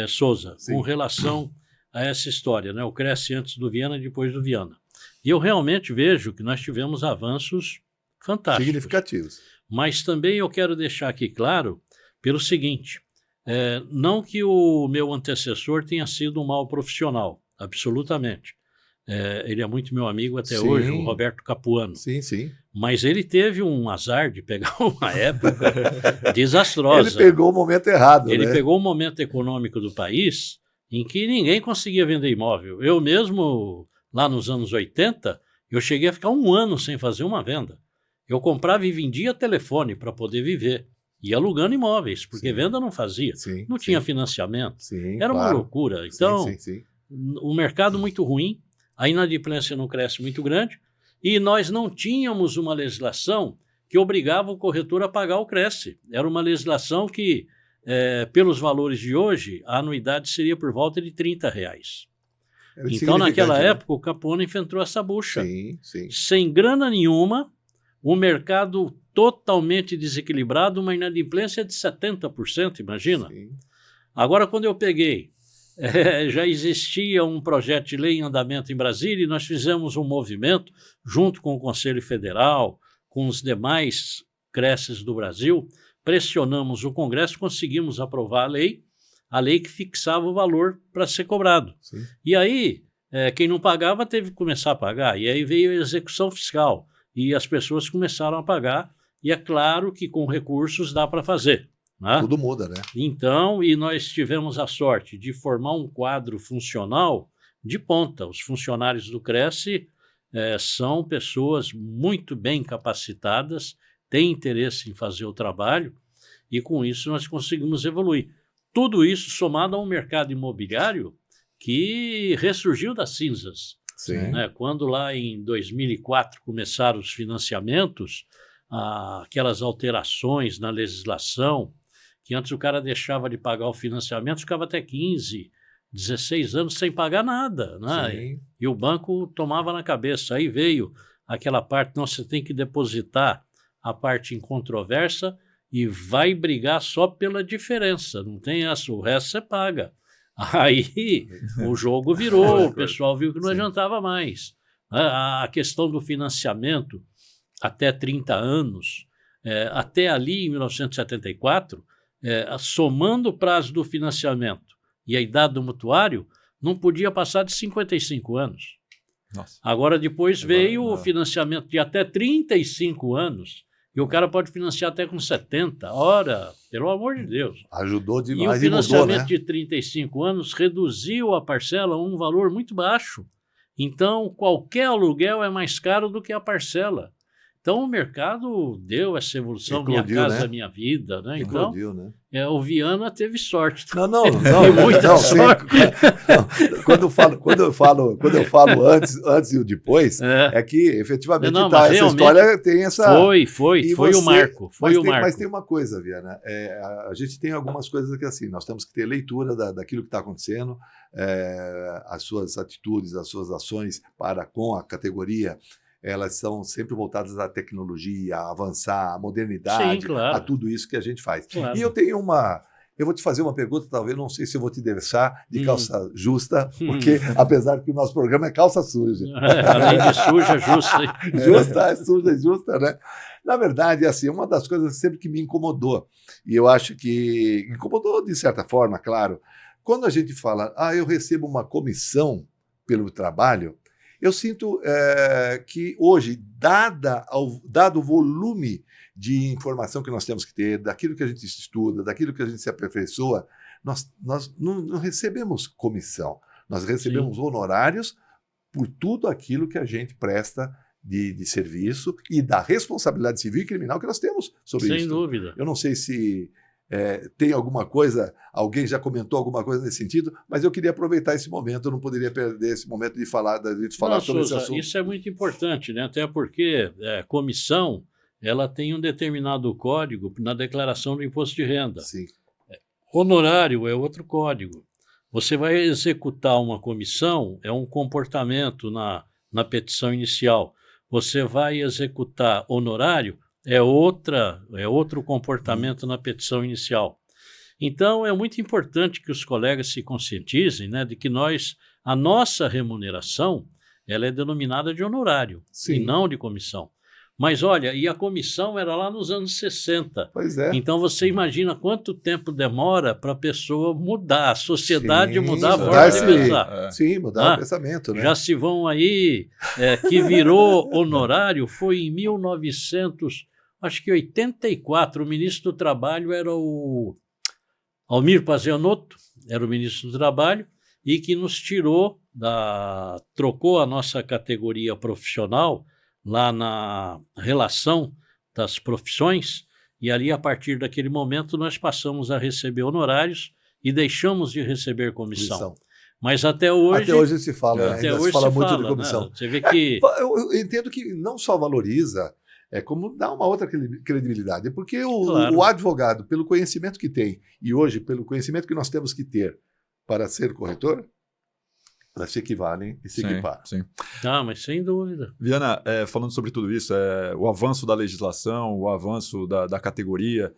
Souza, Sim. com relação a essa história, né? O Cresce antes do Viana e depois do Viana. E eu realmente vejo que nós tivemos avanços fantásticos. Significativos. Mas também eu quero deixar aqui claro pelo seguinte, não que o meu antecessor tenha sido um mau profissional, absolutamente. Ele é muito meu amigo até Sim. hoje, o Roberto Capuano. Sim, sim. Mas ele teve um azar de pegar uma época desastrosa. Ele pegou o momento errado, Ele né? pegou o momento econômico do país em que ninguém conseguia vender imóvel. Eu mesmo, lá nos anos 80, eu cheguei a ficar 1 ano sem fazer uma venda. Eu comprava e vendia telefone para poder viver. Ia alugando imóveis, porque Sim. venda não fazia. Sim, Não sim. tinha financiamento. Sim, Era uma claro. loucura. Então, Sim. o mercado muito ruim, a inadimplência não cresce muito grande, e nós não tínhamos uma legislação que obrigava o corretor a pagar o Cresce. Era uma legislação que, pelos valores de hoje, a anuidade seria por volta de R$30. Era Então, naquela significante, né? época, o Capuano enfrentou essa bucha. Sim, sim. Sem grana nenhuma, o mercado totalmente desequilibrado, uma inadimplência de 70%, imagina? Sim. Agora, quando eu peguei, já existia um projeto de lei em andamento em Brasília e nós fizemos um movimento junto com o Conselho Federal, com os demais Cresces do Brasil, pressionamos o Congresso, conseguimos aprovar a lei que fixava o valor para ser cobrado. Sim. E aí, quem não pagava teve que começar a pagar, e aí veio a execução fiscal, e as pessoas começaram a pagar, e é claro que com recursos dá para fazer. Né? Tudo muda, né? Então, e nós tivemos a sorte de formar um quadro funcional de ponta. Os funcionários do Cresce são pessoas muito bem capacitadas, têm interesse em fazer o trabalho, e com isso nós conseguimos evoluir. Tudo isso somado a um mercado imobiliário que ressurgiu das cinzas. Sim. Né? Quando lá em 2004 começaram os financiamentos, aquelas alterações na legislação, que antes o cara deixava de pagar o financiamento, ficava até 15, 16 anos sem pagar nada, né? Sim. E o banco tomava na cabeça. Aí veio aquela parte, não, você tem que depositar a parte incontroversa e vai brigar só pela diferença, não tem essa, o resto você paga. Aí o jogo virou, o pessoal viu que não adiantava mais. A questão do financiamento até 30 anos, até ali em 1974, somando o prazo do financiamento e a idade do mutuário, não podia passar de 55 anos. Nossa. Agora depois veio o financiamento de até 35 anos, e o cara pode financiar até com 70. Ora, pelo amor de Deus. Ajudou E demais o financiamento mudou, né? de 35 anos reduziu a parcela a um valor muito baixo. Então, qualquer aluguel é mais caro do que a parcela. Então, o mercado deu essa evolução, Eclodiu, Minha Casa né? Minha Vida. Né? Eclodiu, Então, né? o Viana teve sorte. Não. Teve muita sorte. Quando eu falo antes e o depois, é que efetivamente Não, essa realmente história tem essa. Foi o marco. Mas tem uma coisa, Viana. A gente tem algumas coisas que assim, nós temos que ter leitura daquilo que está acontecendo, as suas atitudes, as suas ações para com a categoria. Elas são sempre voltadas à tecnologia, a avançar, à modernidade, Sim, claro. a tudo isso que a gente faz. Claro. E eu vou te fazer uma pergunta, talvez, não sei se eu vou te deixar de calça justa, porque apesar que o nosso programa é calça suja. Além de suja, justa. Justa, suja, justa, né? Na verdade, assim, uma das coisas sempre que me incomodou, e eu acho que incomodou de certa forma, claro, quando a gente fala, eu recebo uma pelo trabalho, eu sinto que hoje, dado o volume de informação que nós temos que ter, daquilo que a gente estuda, daquilo que a gente se aperfeiçoa, nós não recebemos comissão. Nós recebemos honorários por tudo aquilo que a gente presta de serviço e da responsabilidade civil e criminal que nós temos sobre isso. Sem dúvida. Eu não sei se tem alguma coisa, alguém já comentou alguma coisa nesse sentido, mas eu queria aproveitar esse momento, eu não poderia perder esse momento de falar sobre esse assunto. Isso é muito importante, né? Até porque comissão ela tem um determinado código na declaração do imposto de renda. Sim. Honorário é outro código. Você vai executar uma comissão, é um comportamento na petição inicial. Você vai executar honorário, é outro comportamento na petição inicial. Então, é muito importante que os colegas se conscientizem, né, de que a nossa remuneração ela é denominada de honorário, sim, e não de comissão. Mas olha, e a comissão era lá nos anos 60. Pois é. Então você imagina quanto tempo demora para a pessoa mudar, a sociedade sim, mudar a forma de pensar. Sim, mudar o pensamento. Né? Já se vão aí, que virou honorário, foi em 1984, o ministro do Trabalho era o Almir Pazianotto, era o ministro do Trabalho, e que nos trocou a nossa categoria profissional lá na relação das profissões, e ali, a partir daquele momento, nós passamos a receber honorários e deixamos de receber comissão. Mas até hoje se fala, até ainda hoje se fala muito de comissão. Né? Você vê que... Eu entendo que não só valoriza, como dá uma outra credibilidade, porque o advogado, pelo conhecimento que tem, e hoje, pelo conhecimento que nós temos que ter para ser corretor, elas se equivalem e se equiparam. Sim. Mas sem dúvida. Viana, falando sobre tudo isso, o avanço da legislação, o avanço da categoria,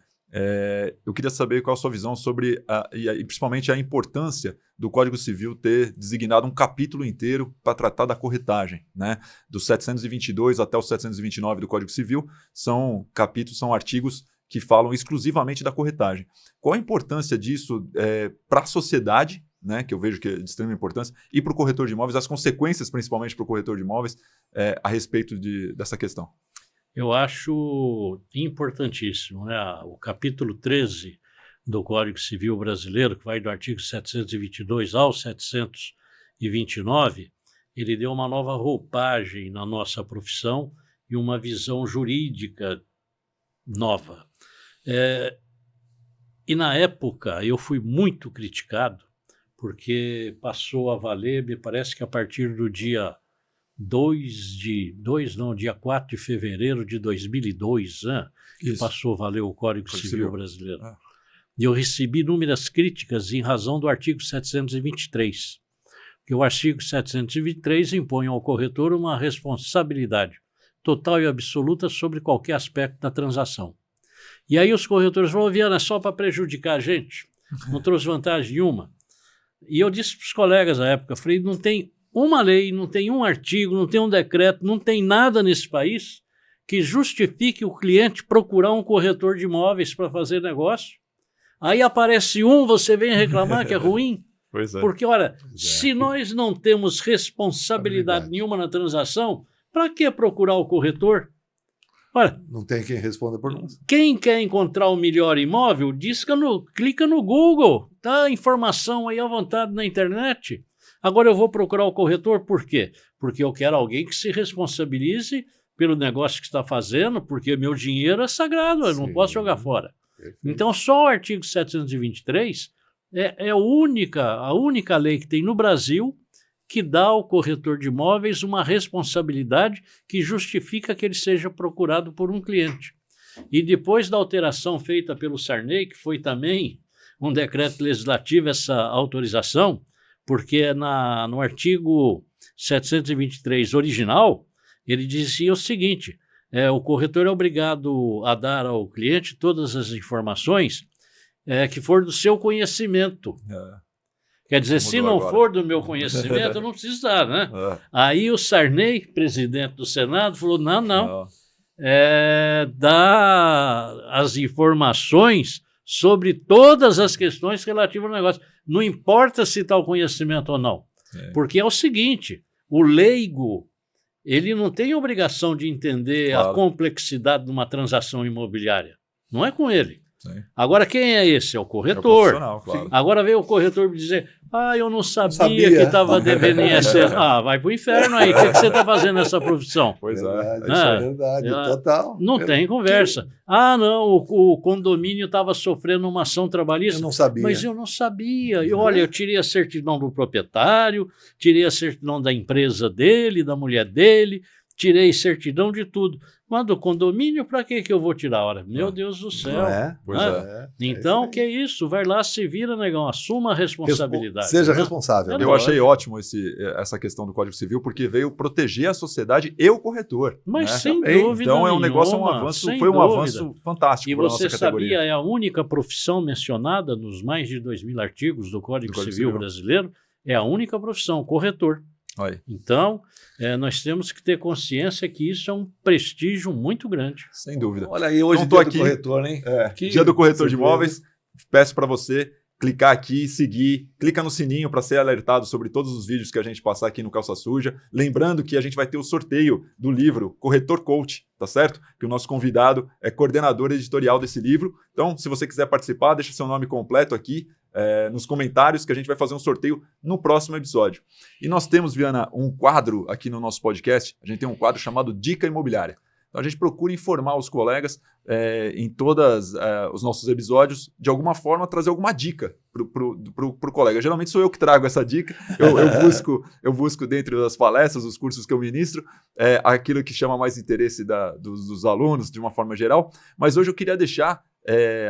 eu queria saber qual a sua visão sobre, e principalmente a importância do Código Civil ter designado um capítulo inteiro para tratar da corretagem, né? Dos 722 até os 729 do Código Civil, são capítulos, são artigos que falam exclusivamente da corretagem. Qual a importância disso para a sociedade, né, que eu vejo que é de extrema importância, e para o corretor de imóveis, as consequências, principalmente para o corretor de imóveis, a respeito dessa questão? Eu acho importantíssimo, né? O capítulo 13 do Código Civil Brasileiro, que vai do artigo 722 ao 729, ele deu uma nova roupagem na nossa profissão e uma visão jurídica nova. E na época eu fui muito criticado, porque passou a valer, me parece que a partir do dia 4 de fevereiro de 2002, né, que passou a valer o Código Civil Brasileiro. E eu recebi inúmeras críticas em razão do artigo 723, que o artigo 723 impõe ao corretor uma responsabilidade total e absoluta sobre qualquer aspecto da transação. E aí os corretores falaram: Viana, é só para prejudicar a gente, não trouxe vantagem nenhuma. E eu disse para os colegas à época, falei, não tem uma lei, não tem um artigo, não tem um decreto, não tem nada nesse país que justifique o cliente procurar um corretor de imóveis para fazer negócio. Aí aparece você vem reclamar que é ruim? Pois é. Porque, olha, se nós não temos responsabilidade nenhuma na transação, para que procurar o corretor? Olha, não tem quem responda por nós. Quem quer encontrar o melhor imóvel, clica no Google, tá a informação aí à vontade na internet. Agora eu vou procurar o corretor por quê? Porque eu quero alguém que se responsabilize pelo negócio que está fazendo, porque meu dinheiro é sagrado, eu não posso jogar fora. Perfeito. Então só o artigo 723 é a única lei que tem no Brasil que dá ao corretor de imóveis uma responsabilidade que justifica que ele seja procurado por um cliente. E depois da alteração feita pelo Sarney, que foi também um decreto legislativo essa autorização, porque no artigo 723 original, ele dizia o seguinte, o corretor é obrigado a dar ao cliente todas as informações que for do seu conhecimento. Quer dizer, se não for do meu conhecimento, eu não preciso dar, né? Aí o Sarney, presidente do Senado, falou, não. Dá as informações sobre todas as questões relativas ao negócio. Não importa se está o conhecimento ou não. Porque é o seguinte, o leigo, ele não tem obrigação de entender a complexidade de uma transação imobiliária. Não é com ele. Sim. Agora, quem é esse? É o É o corretor. profissional, claro. Agora veio o corretor me dizer, eu não sabia que estava devendo INSS. Vai pro inferno aí, o que você está fazendo nessa profissão? Pois Verdade, é. isso é verdade, total. Não tem conversa. Não, o condomínio estava sofrendo uma ação trabalhista. Eu não sabia. Mas eu não sabia. E olha, eu tirei a certidão do proprietário, tirei a certidão da empresa dele, da mulher dele, tirei certidão de tudo. Mas do condomínio, para que eu vou tirar? Ora, meu Deus do céu. Não é? Pois é. Então, que é isso? Vai lá, se vira, negão. Assuma a responsabilidade. Seja né? responsável. Eu achei ótimo essa questão do Código Civil, porque veio proteger a sociedade e o corretor. Mas né? sem Também. dúvida Então é um negócio, nenhuma, um avanço, sem foi um dúvida. avanço fantástico E para a você nossa categoria. sabia, é a única profissão mencionada nos mais de 2.000 artigos do Código Civil brasileiro, é a única profissão, corretor. Aí. Então, nós temos que ter consciência que isso é um prestígio muito grande. Sem dúvida. Olha aí, hoje Então, dia do corretor, hein? Dia do corretor de surpresa. imóveis. Peço para você clicar aqui, seguir, clica no sininho para ser alertado sobre todos os vídeos que a gente passar aqui no Calça Suja. Lembrando que a gente vai ter o sorteio do livro Corretor Coach, tá certo? Que o nosso convidado é coordenador editorial desse livro. Então, se você quiser participar, deixa seu nome completo aqui nos comentários que a gente vai fazer um sorteio no próximo episódio. E nós temos, Viana, um quadro aqui no nosso podcast. A gente tem um quadro chamado Dica Imobiliária. Então, a gente procura informar os colegas em todos os nossos episódios, de alguma forma, trazer alguma dica para o colega. Geralmente sou eu que trago essa dica. Eu busco dentro das palestras, dos cursos que eu ministro, aquilo que chama mais interesse dos alunos, de uma forma geral. Mas hoje eu queria deixar,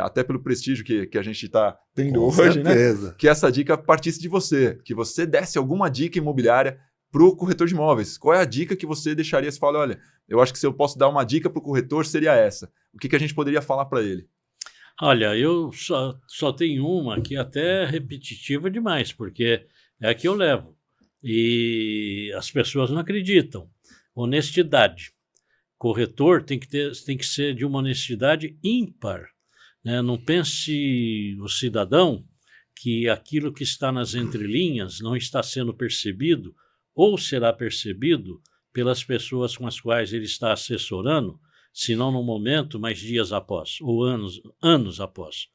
até pelo prestígio que a gente está tendo hoje, né? Que essa dica partisse de você, que você desse alguma dica imobiliária para o corretor de imóveis. Qual é a dica que você deixaria? Você fala, olha, eu acho que se eu posso dar uma dica para o corretor, seria essa. O que a gente poderia falar para ele? Olha, eu só tenho uma que até é repetitiva demais, porque é a que eu levo. E as pessoas não acreditam. Honestidade. Corretor tem que ser de uma honestidade ímpar. Né? Não pense o cidadão que aquilo que está nas entrelinhas não está sendo percebido ou será percebido pelas pessoas com as quais ele está assessorando, se não no momento, mas dias após, ou anos após.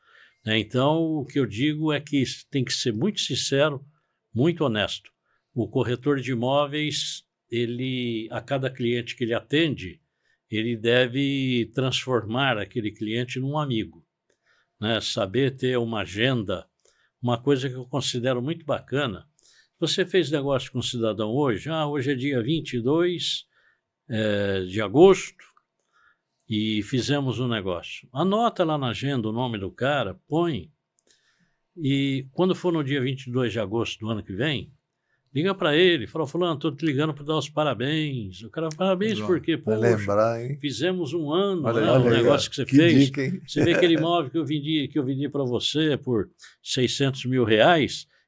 Então, o que eu digo é que tem que ser muito sincero, muito honesto. O corretor de imóveis, a cada cliente que ele atende, ele deve transformar aquele cliente num amigo. Né? Saber ter uma agenda, uma coisa que eu considero muito bacana. Você fez negócio com um cidadão hoje? Hoje é dia 22 de agosto e fizemos um negócio. Anota lá na agenda o nome do cara, põe. E quando for no dia 22 de agosto do ano que vem, liga para ele, fala, fulano, estou te ligando para dar os parabéns. O cara, parabéns por quê? Poxa, lembrar, hein? Fizemos um ano, olha, um negócio que você fez. Dica, hein? Você vê aquele imóvel que eu vendi para você por R$600 mil,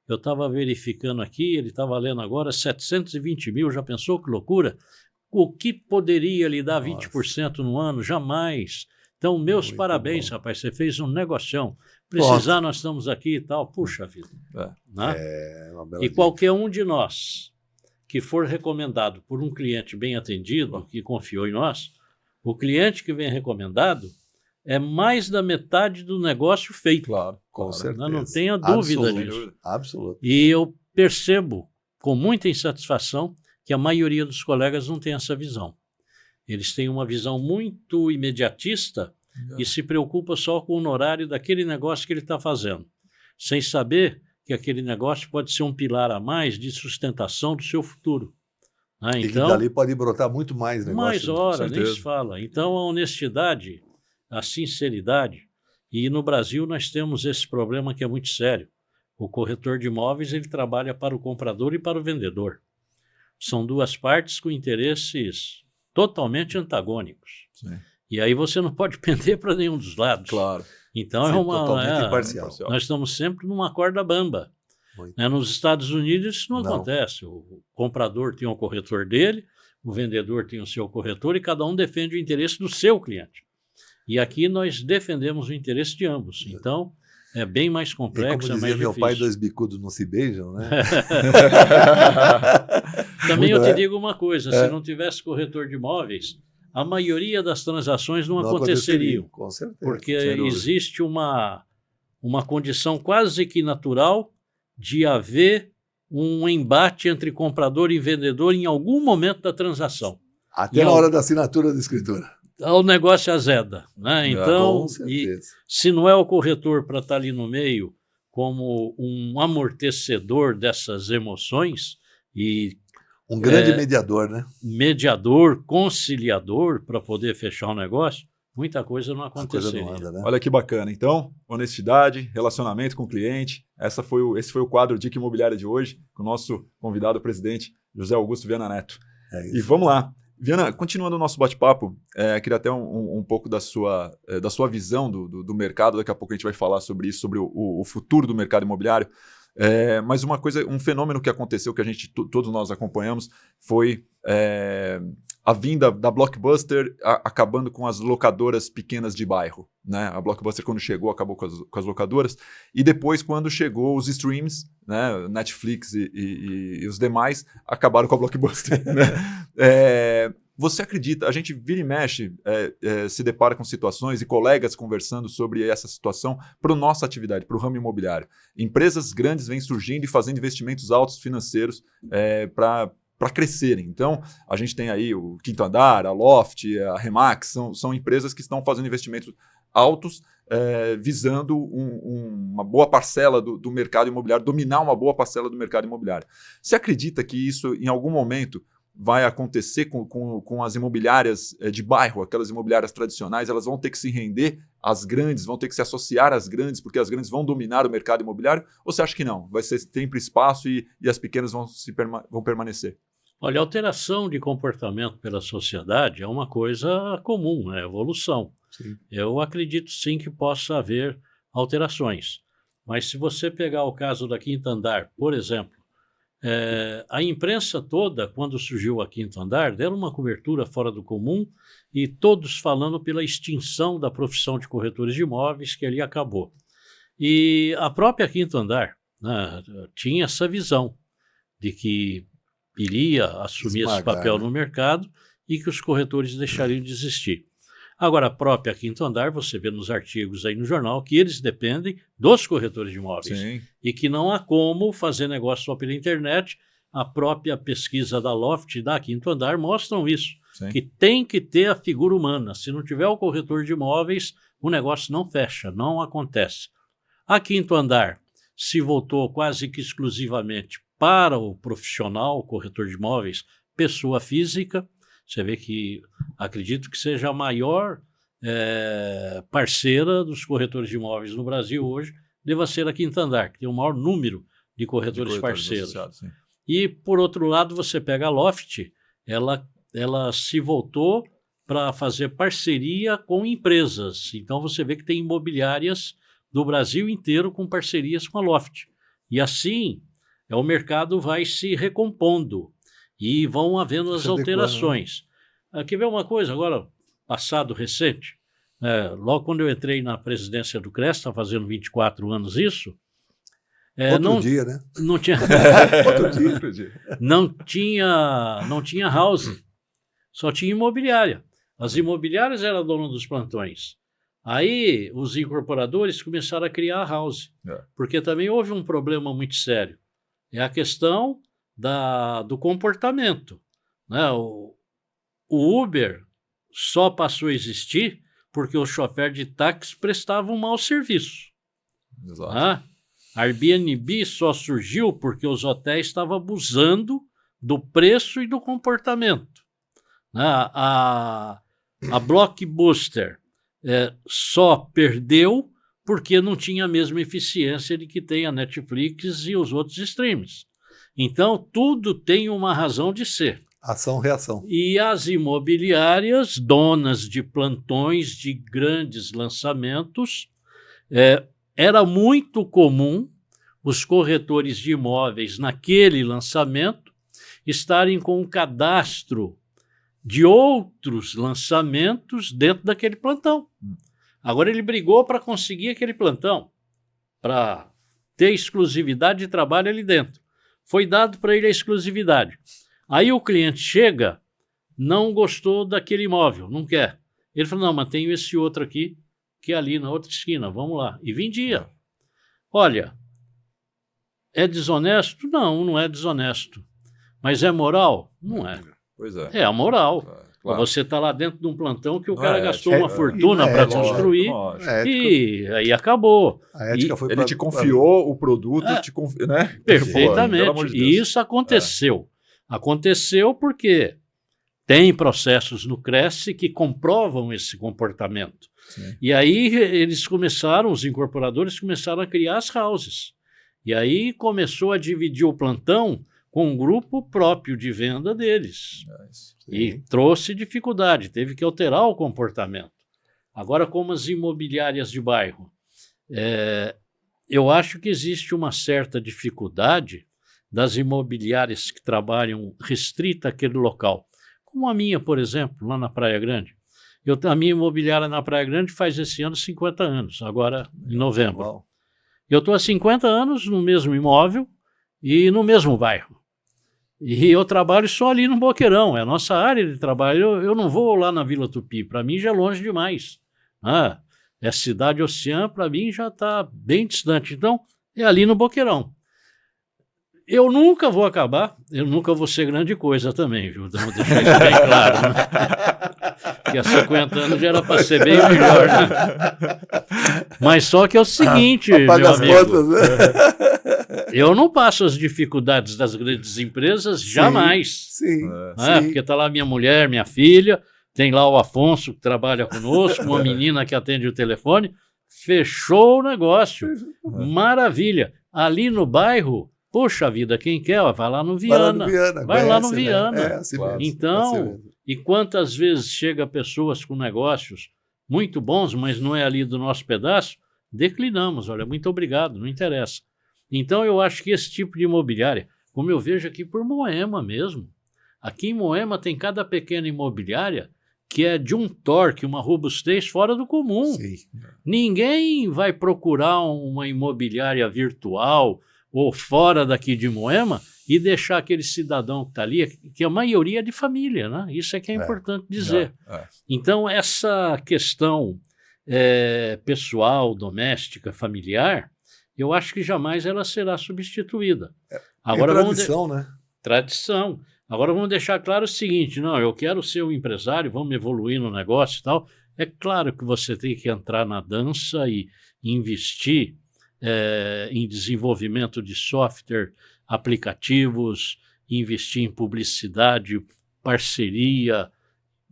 eu estava verificando aqui, ele está valendo agora 720 mil, já pensou que loucura? O que poderia lhe dar 20% no ano? Jamais. Então, meus Muito parabéns, bom. rapaz, você fez um negocião. Precisar, nós estamos aqui e tal. Puxa vida. Né? Uma bela E dica. qualquer um de nós que for recomendado por um cliente bem atendido, que confiou em nós, o cliente que vem recomendado é mais da metade do negócio feito. Claro, Com certeza. Não tenha dúvida disso. Absoluto. E eu percebo com muita insatisfação que a maioria dos colegas não tem essa visão. Eles têm uma visão muito imediatista e se preocupa só com o honorário daquele negócio que ele está fazendo, sem saber que aquele negócio pode ser um pilar a mais de sustentação do seu futuro. Né? E Então, que dali pode brotar muito mais negócio. mais hora, nem certeza. se fala. Então, a honestidade, a sinceridade, e no Brasil nós temos esse problema que é muito sério. O corretor de imóveis ele trabalha para o comprador e para o vendedor. São duas partes com interesses totalmente antagônicos. Sim. E aí você não pode pender para nenhum dos lados. Claro. Então Sim, é uma totalmente imparcial. nós estamos sempre numa corda bamba. Muito. Né? Nos Estados Unidos isso não Não. acontece. O comprador tem o corretor dele, o vendedor tem o seu corretor e cada um defende o interesse do seu cliente. E aqui nós defendemos o interesse de ambos. Então é bem mais E complexo, como é dizia mais meu difícil. pai, dois bicudos não se beijam, né? Também eu Muda, te né? digo uma coisa, se não tivesse corretor de imóveis, a maioria das transações não aconteceriam. Com certeza. Porque existe uma condição quase que natural de haver um embate entre comprador e vendedor em algum momento da transação. Até na hora da assinatura da escritura. O negócio azeda, né? Então, se não é o corretor para estar ali no meio como um amortecedor dessas emoções e um grande mediador, né? Mediador, conciliador para poder fechar o negócio, muita coisa não aconteceria. Não anda, né? Olha que bacana. Então, honestidade, relacionamento com o cliente. Esse foi o quadro Dica Imobiliária de hoje, com o nosso convidado, o presidente José Augusto Viana Neto. E vamos lá. Viana, continuando o nosso bate-papo, queria até um pouco da sua visão do mercado. Daqui a pouco a gente vai falar sobre isso, sobre o futuro do mercado imobiliário. Mas um fenômeno que aconteceu, que todos nós acompanhamos, foi a vinda da Blockbuster acabando com as locadoras pequenas de bairro, né? A Blockbuster, quando chegou, acabou com as locadoras. E depois, quando chegou os streams, né? Netflix e os demais, acabaram com a Blockbuster. Né? Você acredita, a gente vira e mexe, se depara com situações e colegas conversando sobre essa situação para a nossa atividade, para o ramo imobiliário. Empresas grandes vêm surgindo e fazendo investimentos altos financeiros para crescerem. Então, a gente tem aí o Quinto Andar, a Loft, a Remax, são empresas que estão fazendo investimentos altos, visando uma boa parcela do mercado imobiliário, dominar uma boa parcela do mercado imobiliário. Você acredita que isso, em algum momento, vai acontecer com as imobiliárias de bairro, aquelas imobiliárias tradicionais? Elas vão ter que se render às grandes, vão ter que se associar às grandes, porque as grandes vão dominar o mercado imobiliário? Ou você acha que não? Vai ser sempre espaço e as pequenas vão permanecer? Olha, a alteração de comportamento pela sociedade é uma coisa comum, é evolução. Sim. Eu acredito sim que possa haver alterações. Mas se você pegar o caso da Quinto Andar, por exemplo, a imprensa toda, quando surgiu a Quinto Andar, deram uma cobertura fora do comum e todos falando pela extinção da profissão de corretores de imóveis, que ali acabou. E a própria Quinto Andar, né, tinha essa visão de que iria assumir esse papel no mercado e que os corretores deixariam de existir. Agora, a própria Quinto Andar, você vê nos artigos aí no jornal que eles dependem dos corretores de imóveis. Sim. E que não há como fazer negócio só pela internet. A própria pesquisa da Loft e da Quinto Andar mostram isso, Sim. que tem que ter a figura humana. Se não tiver o corretor de imóveis, o negócio não fecha, não acontece. A Quinto Andar se voltou quase que exclusivamente para o profissional, o corretor de imóveis, pessoa física. Você vê que acredito que seja a maior parceira dos corretores de imóveis no Brasil hoje, deva ser a Quinto Andar, que tem o maior número de corretores parceiros. E, por outro lado, você pega a Loft, ela se voltou para fazer parceria com empresas. Então, você vê que tem imobiliárias do Brasil inteiro com parcerias com a Loft. E assim, o mercado vai se recompondo. E vão havendo as alterações. Quer ver uma coisa agora, passado recente? Logo quando eu entrei na presidência do CRES, está fazendo 24 anos isso. Outro dia, né? Não tinha, Outro dia. Não tinha house, só tinha imobiliária. As imobiliárias eram donas dos plantões. Aí os incorporadores começaram a criar a house, porque também houve um problema muito sério. É a questão do comportamento, né? O Uber só passou a existir porque o chofer de táxi prestava um mau serviço. Exato. A Airbnb só surgiu porque os hotéis estavam abusando do preço e do comportamento. A Blockbuster só perdeu porque não tinha a mesma eficiência de que tem a Netflix e os outros streams. Então, tudo tem uma razão de ser. Ação-reação. E as imobiliárias, donas de plantões de grandes lançamentos, era muito comum os corretores de imóveis naquele lançamento estarem com um cadastro de outros lançamentos dentro daquele plantão. Agora ele brigou para conseguir aquele plantão, para ter exclusividade de trabalho ali dentro. Foi dado para ele a exclusividade. Aí o cliente chega não gostou daquele imóvel, não quer. Ele falou, não, mas tenho esse outro aqui, que é ali na outra esquina, vamos lá. E vendia. Olha, é desonesto? Não, não é desonesto. Mas é moral? Não é. Pois é. É a moral. Claro. Você está lá dentro de um plantão que o Não cara é gastou ético, uma fortuna para construir e aí acabou. A ética foi Ele te confiou o produto, né? Perfeitamente. Pelo amor de Deus. E isso aconteceu. Aconteceu porque tem processos no Cresce que comprovam esse comportamento. Sim. E aí eles começaram, os incorporadores começaram a criar as houses. E aí começou a dividir o plantão com um grupo próprio de venda deles. E trouxe dificuldade, teve que alterar o comportamento. Agora, como as imobiliárias de bairro, eu acho que existe uma certa dificuldade das imobiliárias que trabalham restrita àquele local. Como a minha, por exemplo, lá na Praia Grande. A minha imobiliária na Praia Grande faz esse ano 50 anos, agora em novembro. Uau. Eu estou há 50 anos no mesmo imóvel e no mesmo bairro. E eu trabalho só ali no Boqueirão, é a nossa área de trabalho. Eu não vou lá na Vila Tupi, para mim já é longe demais. É Cidade Oceã, para mim já está bem distante. Então, é ali no Boqueirão. Eu nunca vou acabar, eu nunca vou ser grande coisa também, viu? Vamos deixar isso bem claro, né? Que há 50 anos já era para ser bem melhor, né? Mas só que é o seguinte, Apaga meu as amigo, contas, né? eu não passo as dificuldades das grandes empresas jamais. Sim. Porque está lá minha mulher, minha filha, tem lá o Afonso que trabalha conosco, uma menina que atende o telefone, fechou o negócio, maravilha. Ali no bairro, poxa vida, quem quer, vai lá no Viana. Vai lá no Viana. É, assim mesmo. Então, e quantas vezes chega pessoas com negócios muito bons, mas não é ali do nosso pedaço, declinamos, olha, muito obrigado, não interessa. Então eu acho que esse tipo de imobiliária, como eu vejo aqui por Moema mesmo, aqui em Moema tem cada pequena imobiliária que é de um torque, uma robustez fora do comum. Sim. Ninguém vai procurar uma imobiliária virtual ou fora daqui de Moema e deixar aquele cidadão que está ali, que a maioria é de família, né? Isso é que é importante dizer. Então, essa questão pessoal, doméstica, familiar, eu acho que jamais ela será substituída. Agora, tradição, né? Tradição. Agora vamos deixar claro o seguinte, não, eu quero ser um empresário, vamos evoluir no negócio e tal. É claro que você tem que entrar na dança e investir em desenvolvimento de software, aplicativos, investir em publicidade, parceria.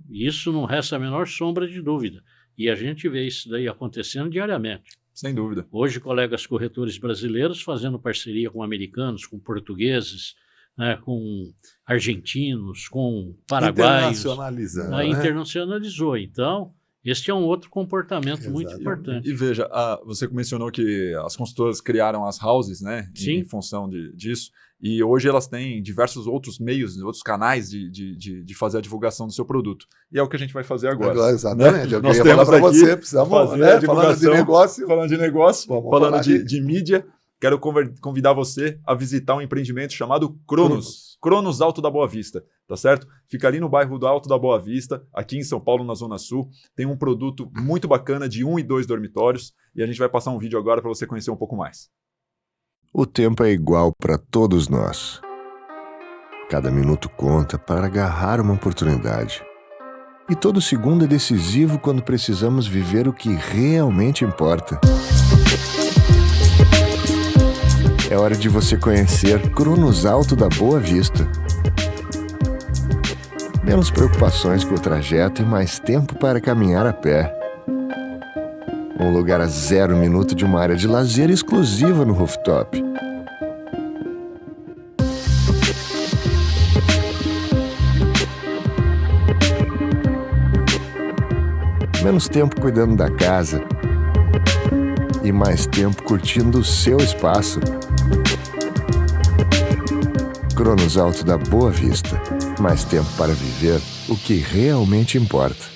Isso não resta a menor sombra de dúvida. E a gente vê isso daí acontecendo diariamente. Sem dúvida. Hoje, colegas corretores brasileiros fazendo parceria com americanos, com portugueses, né, com argentinos, com paraguaios. Internacionalizando. Né? Internacionalizou. Então, este é um outro comportamento muito importante. E veja, você mencionou que as consultoras criaram as houses, né, em função disso, e hoje elas têm diversos outros meios, outros canais de fazer a divulgação do seu produto. E é o que a gente vai fazer agora. Exatamente. Né? Nós temos falar para você, precisamos, né, falando de negócio. Falando de mídia, quero convidar você a visitar um empreendimento chamado Cronos Alto da Boa Vista, tá certo? Fica ali no bairro do Alto da Boa Vista, aqui em São Paulo, na Zona Sul. Tem um produto muito bacana de 1 e 2 dormitórios e a gente vai passar um vídeo agora para você conhecer um pouco mais. O tempo é igual para todos nós. Cada minuto conta para agarrar uma oportunidade. E todo segundo é decisivo quando precisamos viver o que realmente importa. É hora de você conhecer Cronos Alto da Boa Vista. Menos preocupações com o trajeto e mais tempo para caminhar a pé. Um lugar a 0 minuto de uma área de lazer exclusiva no rooftop. Menos tempo cuidando da casa e mais tempo curtindo o seu espaço. Cronos Alto da Boa Vista. Mais tempo para viver o que realmente importa.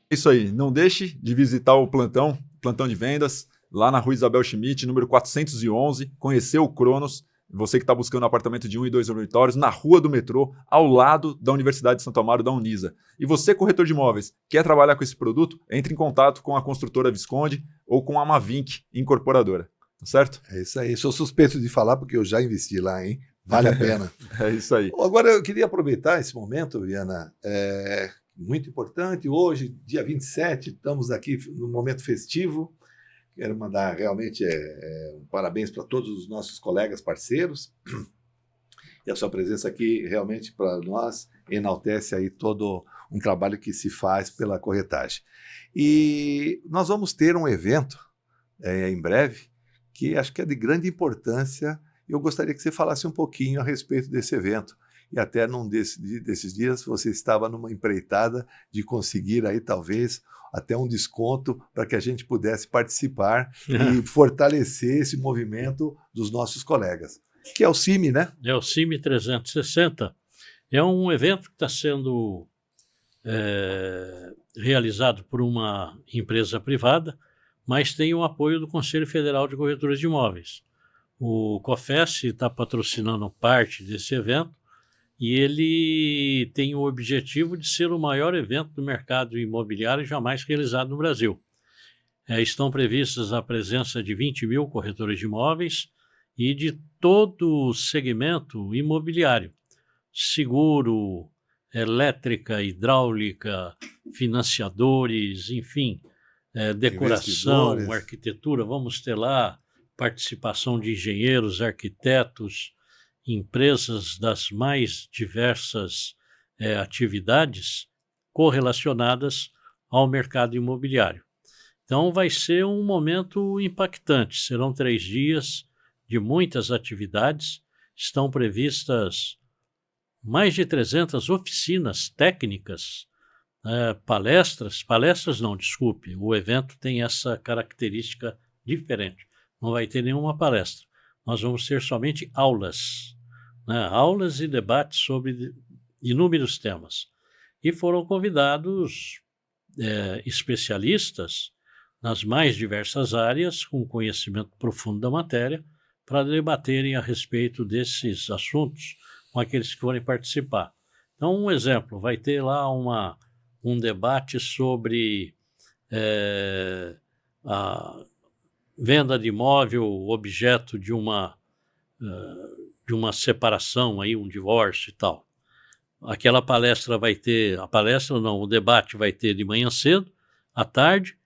Isso aí, não deixe de visitar o plantão de vendas, lá na Rua Isabel Schmidt, número 411, conhecer o Cronos, você que está buscando um apartamento de 1 e 2 dormitórios na rua do metrô, ao lado da Universidade de Santo Amaro, da Unisa. E você, corretor de imóveis, quer trabalhar com esse produto? Entre em contato com a construtora Visconde ou com a Mavink Incorporadora. Tá certo? É isso aí. Sou suspeito de falar porque eu já investi lá, hein? Vale a pena. É isso aí. Agora, eu queria aproveitar esse momento, Viana, muito importante. Hoje, dia 27, estamos aqui no momento festivo. Quero mandar realmente um parabéns para todos os nossos colegas parceiros. E a sua presença aqui realmente para nós enaltece aí todo um trabalho que se faz pela corretagem. E nós vamos ter um evento em breve que acho que é de grande importância. Eu gostaria que você falasse um pouquinho a respeito desse evento. E até num desses dias você estava numa empreitada de conseguir aí talvez até um desconto para que a gente pudesse participar e fortalecer esse movimento dos nossos colegas, que é o CIMI, né? É o CIMI 360. É um evento que está sendo realizado por uma empresa privada, mas tem o apoio do Conselho Federal de Corretores de Imóveis. O COFES está patrocinando parte desse evento e ele tem o objetivo de ser o maior evento do mercado imobiliário jamais realizado no Brasil. Estão previstas a presença de 20 mil corretores de imóveis e de todo o segmento imobiliário, seguro, elétrica, hidráulica, financiadores, enfim, decoração, arquitetura. Vamos ter lá participação de engenheiros, arquitetos, empresas das mais diversas atividades correlacionadas ao mercado imobiliário. Então vai ser um momento impactante, serão 3 dias de muitas atividades, estão previstas mais de 300 oficinas técnicas, palestras não, desculpe, o evento tem essa característica diferente, não vai ter nenhuma palestra, nós vamos ter somente aulas, aulas e debates sobre inúmeros temas. E foram convidados especialistas nas mais diversas áreas, com conhecimento profundo da matéria, para debaterem a respeito desses assuntos com aqueles que forem participar. Então, um exemplo, vai ter lá um debate sobre a venda de imóvel, objeto de uma separação, aí, um divórcio e tal. Aquela palestra vai ter, o debate vai ter de manhã cedo, à tarde,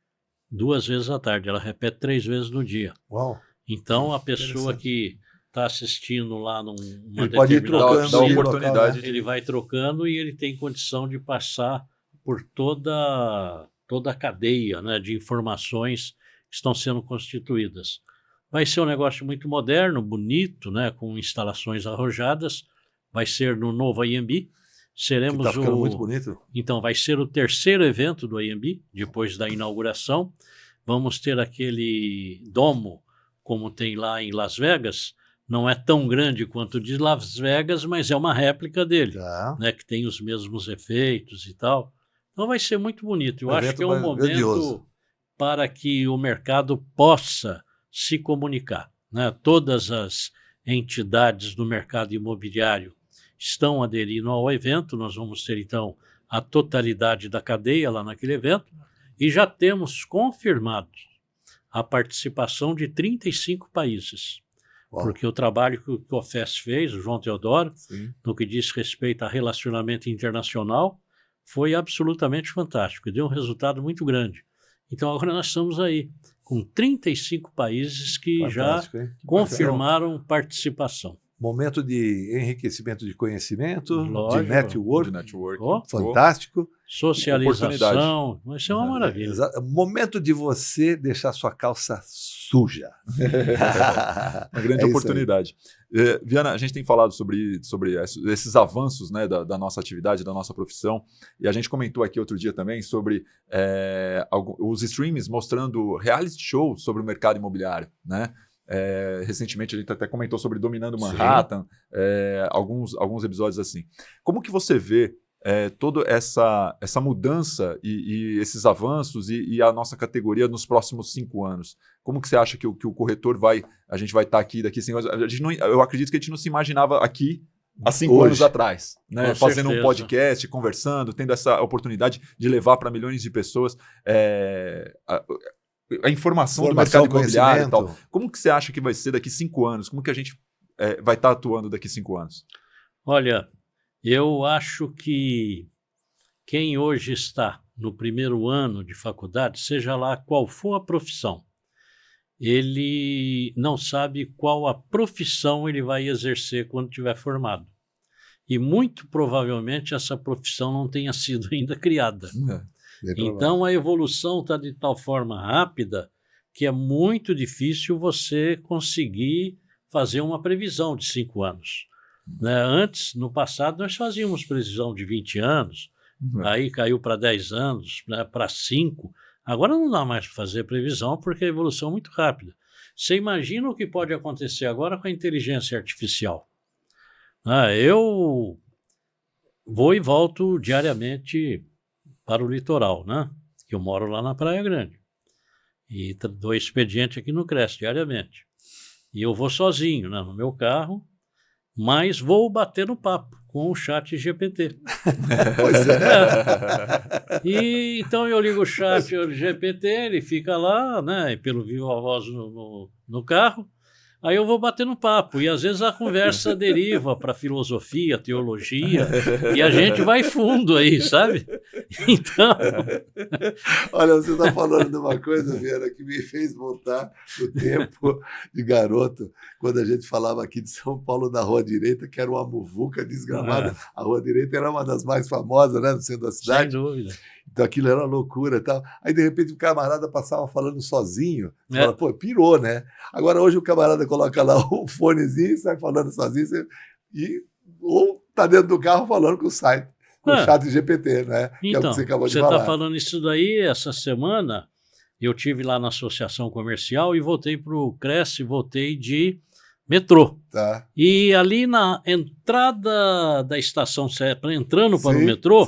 2 vezes à tarde, ela repete 3 vezes no dia. Uau! Então, a pessoa que está assistindo lá numa ele pode ir trocando, dá oportunidade. Ele vai trocando e ele tem condição de passar por toda a cadeia, né, de informações que estão sendo constituídas. Vai ser um negócio muito moderno, bonito, né, com instalações arrojadas. Vai ser no novo AMB. Seremos tá ficando muito bonito. Então, vai ser o 3º evento do AMB, depois da inauguração. Vamos ter aquele domo, como tem lá em Las Vegas. Não é tão grande quanto o de Las Vegas, mas é uma réplica dele, né, que tem os mesmos efeitos e tal. Então, vai ser muito bonito. Eu acho que é um momento grandioso para que o mercado possa se comunicar, né? Todas as entidades do mercado imobiliário estão aderindo ao evento, nós vamos ter então a totalidade da cadeia lá naquele evento e já temos confirmado a participação de 35 países, porque o trabalho que o COFES fez, o João Teodoro, no que diz respeito a relacionamento internacional, foi absolutamente fantástico e deu um resultado muito grande. Então agora nós estamos aí com 35 países que já confirmaram participação. Momento de enriquecimento de conhecimento, lógico, de network. Fantástico. Socialização, vai ser uma maravilha. Momento de você deixar sua calça suja. Uma grande oportunidade. Viana, a gente tem falado sobre esses avanços, né, da nossa atividade, da nossa profissão, e a gente comentou aqui outro dia também sobre os streams mostrando reality shows sobre o mercado imobiliário, né? Recentemente a gente até comentou sobre Dominando Manhattan, alguns episódios assim. Como que você vê toda essa mudança e esses avanços e a nossa categoria nos próximos 5 anos? Como que você acha que o corretor a gente vai estar aqui daqui 5 anos? Eu acredito que a gente não se imaginava aqui há 5 anos atrás, né? Fazendo um podcast, conversando, tendo essa oportunidade de levar para milhões de pessoas a informação do mercado imobiliário e tal. Como que você acha que vai ser daqui 5 anos? Como que a gente vai estar atuando daqui 5 anos? Olha, eu acho que quem hoje está no primeiro ano de faculdade, seja lá qual for a profissão, ele não sabe qual a profissão ele vai exercer quando tiver formado. E muito provavelmente essa profissão não tenha sido ainda criada. Então a evolução está de tal forma rápida que é muito difícil você conseguir fazer uma previsão de 5 anos. Né? Antes, no passado, nós fazíamos previsão de 20 anos, aí caiu para 10 anos, né, para 5. Agora não dá mais para fazer previsão porque a evolução é muito rápida. Você imagina o que pode acontecer agora com a inteligência artificial? Eu vou e volto diariamente para o litoral, né? Que eu moro lá na Praia Grande. E dou expediente aqui no Cresce diariamente. E eu vou sozinho, né, no meu carro, mas vou bater no papo com o ChatGPT. Pois é. E então eu ligo o ChatGPT, ele fica lá, né, pelo viva voz no carro. Aí eu vou batendo papo, e às vezes a conversa deriva para filosofia, teologia, e a gente vai fundo aí, sabe? Então... Olha, você está falando de uma coisa, Viana, que me fez voltar no tempo de garoto, quando a gente falava aqui de São Paulo, da Rua Direita, que era uma muvuca desgramada. A Rua Direita era uma das mais famosas, né, no centro da cidade. Sem dúvida. Então aquilo era loucura e tal. Aí, de repente, o camarada passava falando sozinho. Você fala, pô, pirou, né? Agora, hoje, o camarada coloca lá o fonezinho e sai falando sozinho. Ou tá dentro do carro falando com o site, com o ChatGPT, né? Então, que é o que você acabou de falar. Você está falando isso daí, essa semana, eu tive lá na Associação Comercial e voltei para o Cresce, voltei de metrô. Tá. E ali na entrada da estação, entrando para o metrô,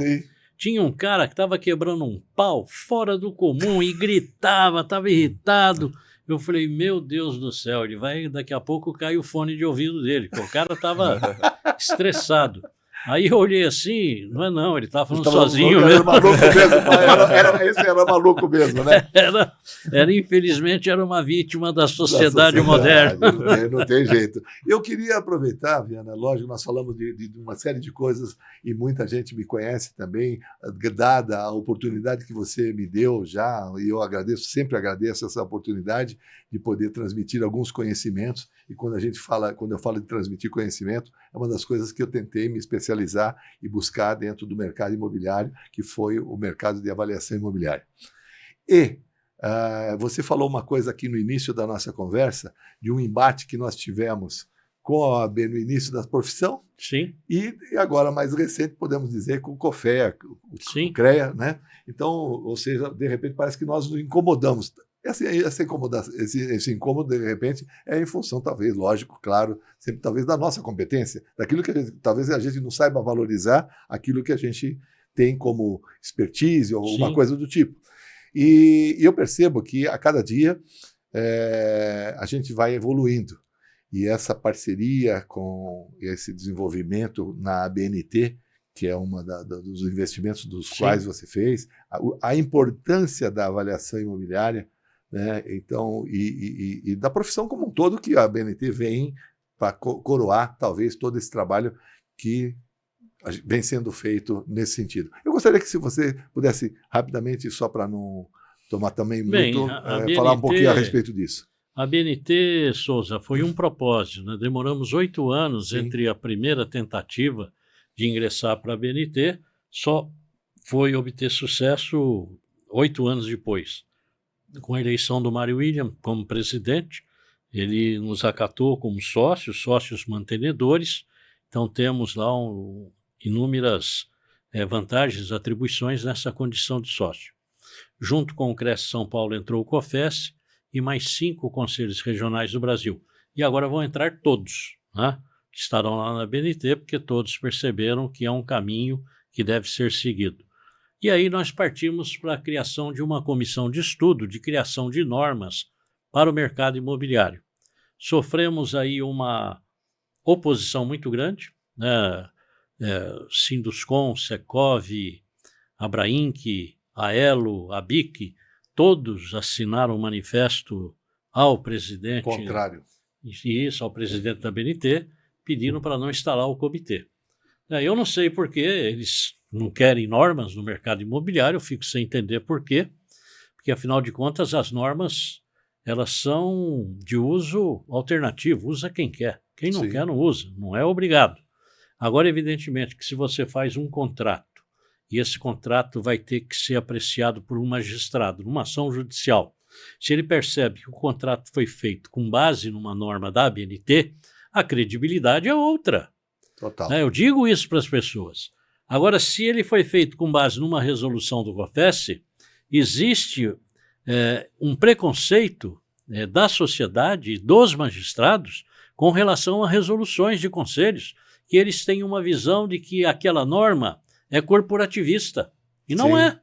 tinha um cara que estava quebrando um pau fora do comum e gritava, estava irritado. Eu falei, meu Deus do céu, daqui a pouco cai o fone de ouvido dele, porque o cara estava estressado. Aí eu olhei assim, não, ele estava falando sozinho mesmo. Era maluco mesmo, esse era maluco mesmo, né? Infelizmente, era uma vítima da sociedade moderna. Não tem jeito. Eu queria aproveitar, Viana, lógico, nós falamos de uma série de coisas e muita gente me conhece também, dada a oportunidade que você me deu já, e eu sempre agradeço essa oportunidade de poder transmitir alguns conhecimentos. E quando eu falo de transmitir conhecimento, é uma das coisas que eu tentei me especializar e buscar dentro do mercado imobiliário, que foi o mercado de avaliação imobiliária. E você falou uma coisa aqui no início da nossa conversa, de um embate que nós tivemos com a OAB no início da profissão. Sim. E agora, mais recente, podemos dizer, com o COFEA, o CREA, né? Então, ou seja, de repente parece que nós nos incomodamos. Esse incômodo, de repente, é em função, talvez, lógico, claro, sempre talvez da nossa competência, daquilo que talvez a gente não saiba valorizar aquilo que a gente tem como expertise ou alguma coisa do tipo. E eu percebo que a cada dia a gente vai evoluindo. E essa parceria com esse desenvolvimento na ABNT, que é uma dos investimentos dos quais você fez, a importância da avaliação imobiliária, né? Então, e da profissão como um todo, que a ABNT vem para coroar, talvez, todo esse trabalho que vem sendo feito nesse sentido. Eu gostaria que, se você pudesse, rapidamente, só para não tomar também muito, falar um pouquinho a respeito disso. A ABNT, Souza, foi um propósito, né? Demoramos 8 anos entre a primeira tentativa de ingressar para a ABNT, só foi obter sucesso 8 anos depois. Com a eleição do Mário William como presidente, ele nos acatou como sócios mantenedores, então temos lá inúmeras vantagens, atribuições nessa condição de sócio. Junto com o Cresce São Paulo entrou o COFES e mais 5 conselhos regionais do Brasil. E agora vão entrar todos, né? Estarão lá na ABNT, porque todos perceberam que é um caminho que deve ser seguido. E aí nós partimos para a criação de uma comissão de estudo, de criação de normas para o mercado imobiliário. Sofremos aí uma oposição muito grande, né? Sinduscon, Secov, Abrainc, Aelo, ABIC, todos assinaram um manifesto ao presidente... Contrário. Isso, ao presidente da BNT, pedindo para não instalar o comitê. Eu não sei por que eles não querem normas no mercado imobiliário, eu fico sem entender por quê, porque, afinal de contas, as normas elas são de uso alternativo, usa quem quer. Quem não quer, não usa, não é obrigado. Agora, evidentemente, que se você faz um contrato, e esse contrato vai ter que ser apreciado por um magistrado, numa ação judicial, se ele percebe que o contrato foi feito com base numa norma da ABNT, a credibilidade é outra. Total. Eu digo isso para as pessoas. Agora, se ele foi feito com base numa resolução do COFES, existe um preconceito da sociedade, dos magistrados, com relação a resoluções de conselhos, que eles têm uma visão de que aquela norma é corporativista. E não é.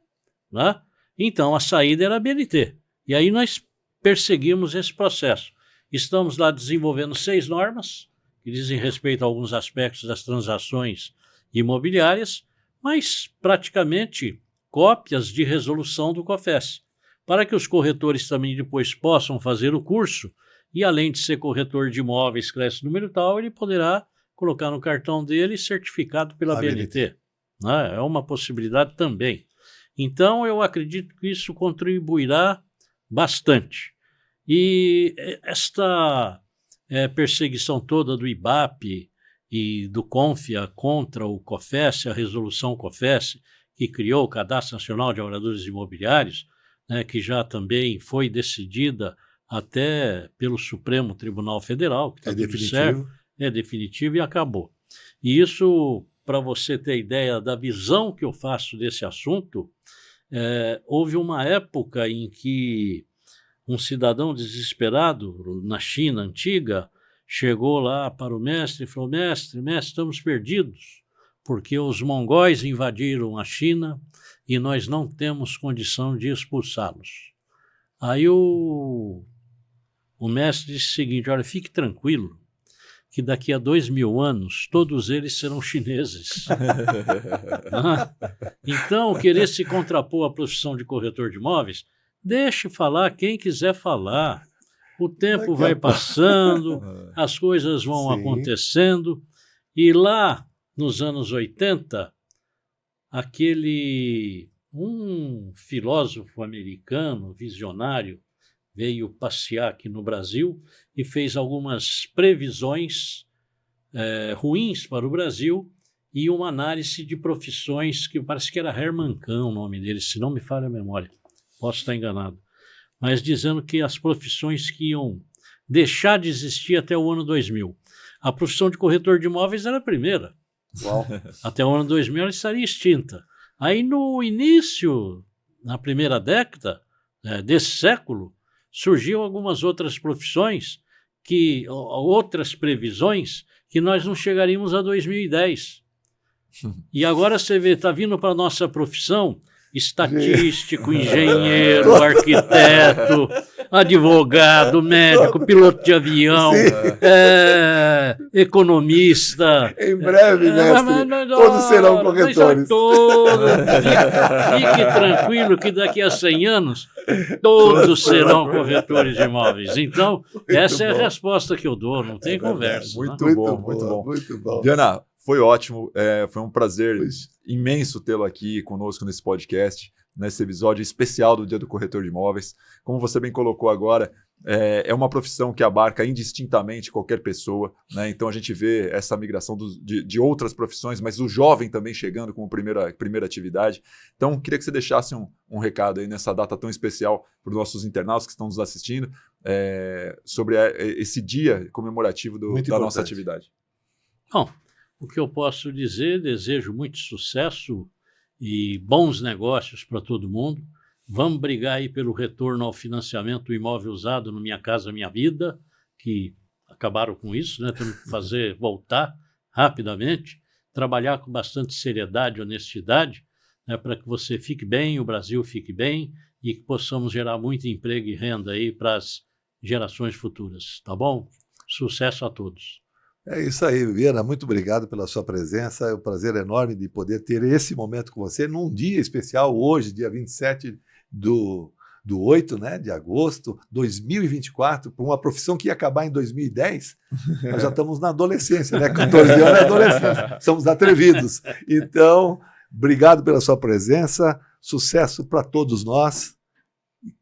Né? Então, a saída era a BNT. E aí nós perseguimos esse processo. Estamos lá desenvolvendo 6 normas, que dizem respeito a alguns aspectos das transações imobiliárias, mas praticamente cópias de resolução do COFES, para que os corretores também depois possam fazer o curso e, além de ser corretor de imóveis, cresce número tal, ele poderá colocar no cartão dele certificado pela BNT. Né? É uma possibilidade também. Então, eu acredito que isso contribuirá bastante. E esta perseguição toda do IBAP e do CONFIA contra o COFES, a resolução COFES, que criou o Cadastro Nacional de Operadores Imobiliários, né, que já também foi decidida até pelo Supremo Tribunal Federal, que está tudo certo, é definitivo e acabou. E isso, para você ter ideia da visão que eu faço desse assunto, houve uma época em que um cidadão desesperado na China antiga chegou lá para o mestre e falou: mestre, estamos perdidos, porque os mongóis invadiram a China e nós não temos condição de expulsá-los. Aí o mestre disse o seguinte: olha, fique tranquilo, que daqui a 2000 anos todos eles serão chineses. Então, querer se contrapor à profissão de corretor de imóveis, deixe falar quem quiser falar. O tempo vai passando, as coisas vão acontecendo, e lá nos anos 80, um filósofo americano, visionário, veio passear aqui no Brasil e fez algumas previsões ruins para o Brasil e uma análise de profissões que parece que era Herman Kahn o nome dele, se não me falha a memória, posso estar enganado, mas dizendo que as profissões que iam deixar de existir até o ano 2000. A profissão de corretor de imóveis era a primeira. Uau. Até o ano 2000 ela estaria extinta. Aí no início, na primeira década desse século, surgiam algumas outras profissões, outras previsões, que nós não chegaríamos a 2010. E agora você vê, está vindo para a nossa profissão estatístico, engenheiro, arquiteto, advogado, médico, piloto de avião, economista. Em breve, mestre, todos serão corretores. Fique tranquilo que daqui a 100 anos todos serão corretores de imóveis. Então, essa é a resposta que eu dou, não tem conversa. Muito né? bom, muito bom. Muito bom. Diana, foi ótimo, foi um prazer imenso tê-lo aqui conosco nesse podcast, nesse episódio especial do Dia do Corretor de Imóveis. Como você bem colocou agora, é uma profissão que abarca indistintamente qualquer pessoa, né? Então a gente vê essa migração de outras profissões, mas o jovem também chegando como primeira atividade. Então queria que você deixasse um recado aí nessa data tão especial para os nossos internautas que estão nos assistindo, sobre esse dia comemorativo da nossa atividade. Bom, o que eu posso dizer, desejo muito sucesso e bons negócios para todo mundo. Vamos brigar aí pelo retorno ao financiamento do imóvel usado no Minha Casa Minha Vida, que acabaram com isso, né? Temos que fazer voltar rapidamente. trabalhar com bastante seriedade, honestidade, né, para que você fique bem, o Brasil fique bem e que possamos gerar muito emprego e renda aí para as gerações futuras, tá bom? Sucesso a todos. É isso aí, Viana, muito obrigado pela sua presença, é um prazer enorme de poder ter esse momento com você num dia especial, hoje, dia 27 do 8, né, de agosto, 2024, para uma profissão que ia acabar em 2010, nós já estamos na adolescência, né, 14 anos é adolescência, somos atrevidos. Então, obrigado pela sua presença, sucesso para todos nós,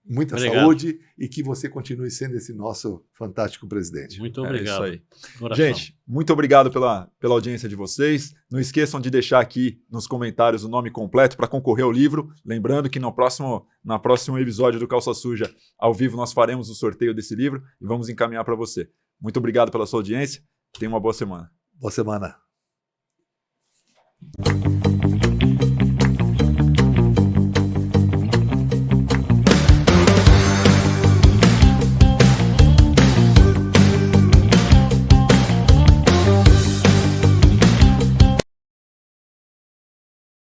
muita saúde e que você continue sendo esse nosso fantástico presidente. Muito obrigado. É isso aí. Gente, muito obrigado pela audiência de vocês. Não esqueçam de deixar aqui nos comentários o nome completo para concorrer ao livro. Lembrando que no próximo episódio do Calça Suja, ao vivo, nós faremos o sorteio desse livro e vamos encaminhar para você. Muito obrigado pela sua audiência. Tenha uma boa semana. Boa semana.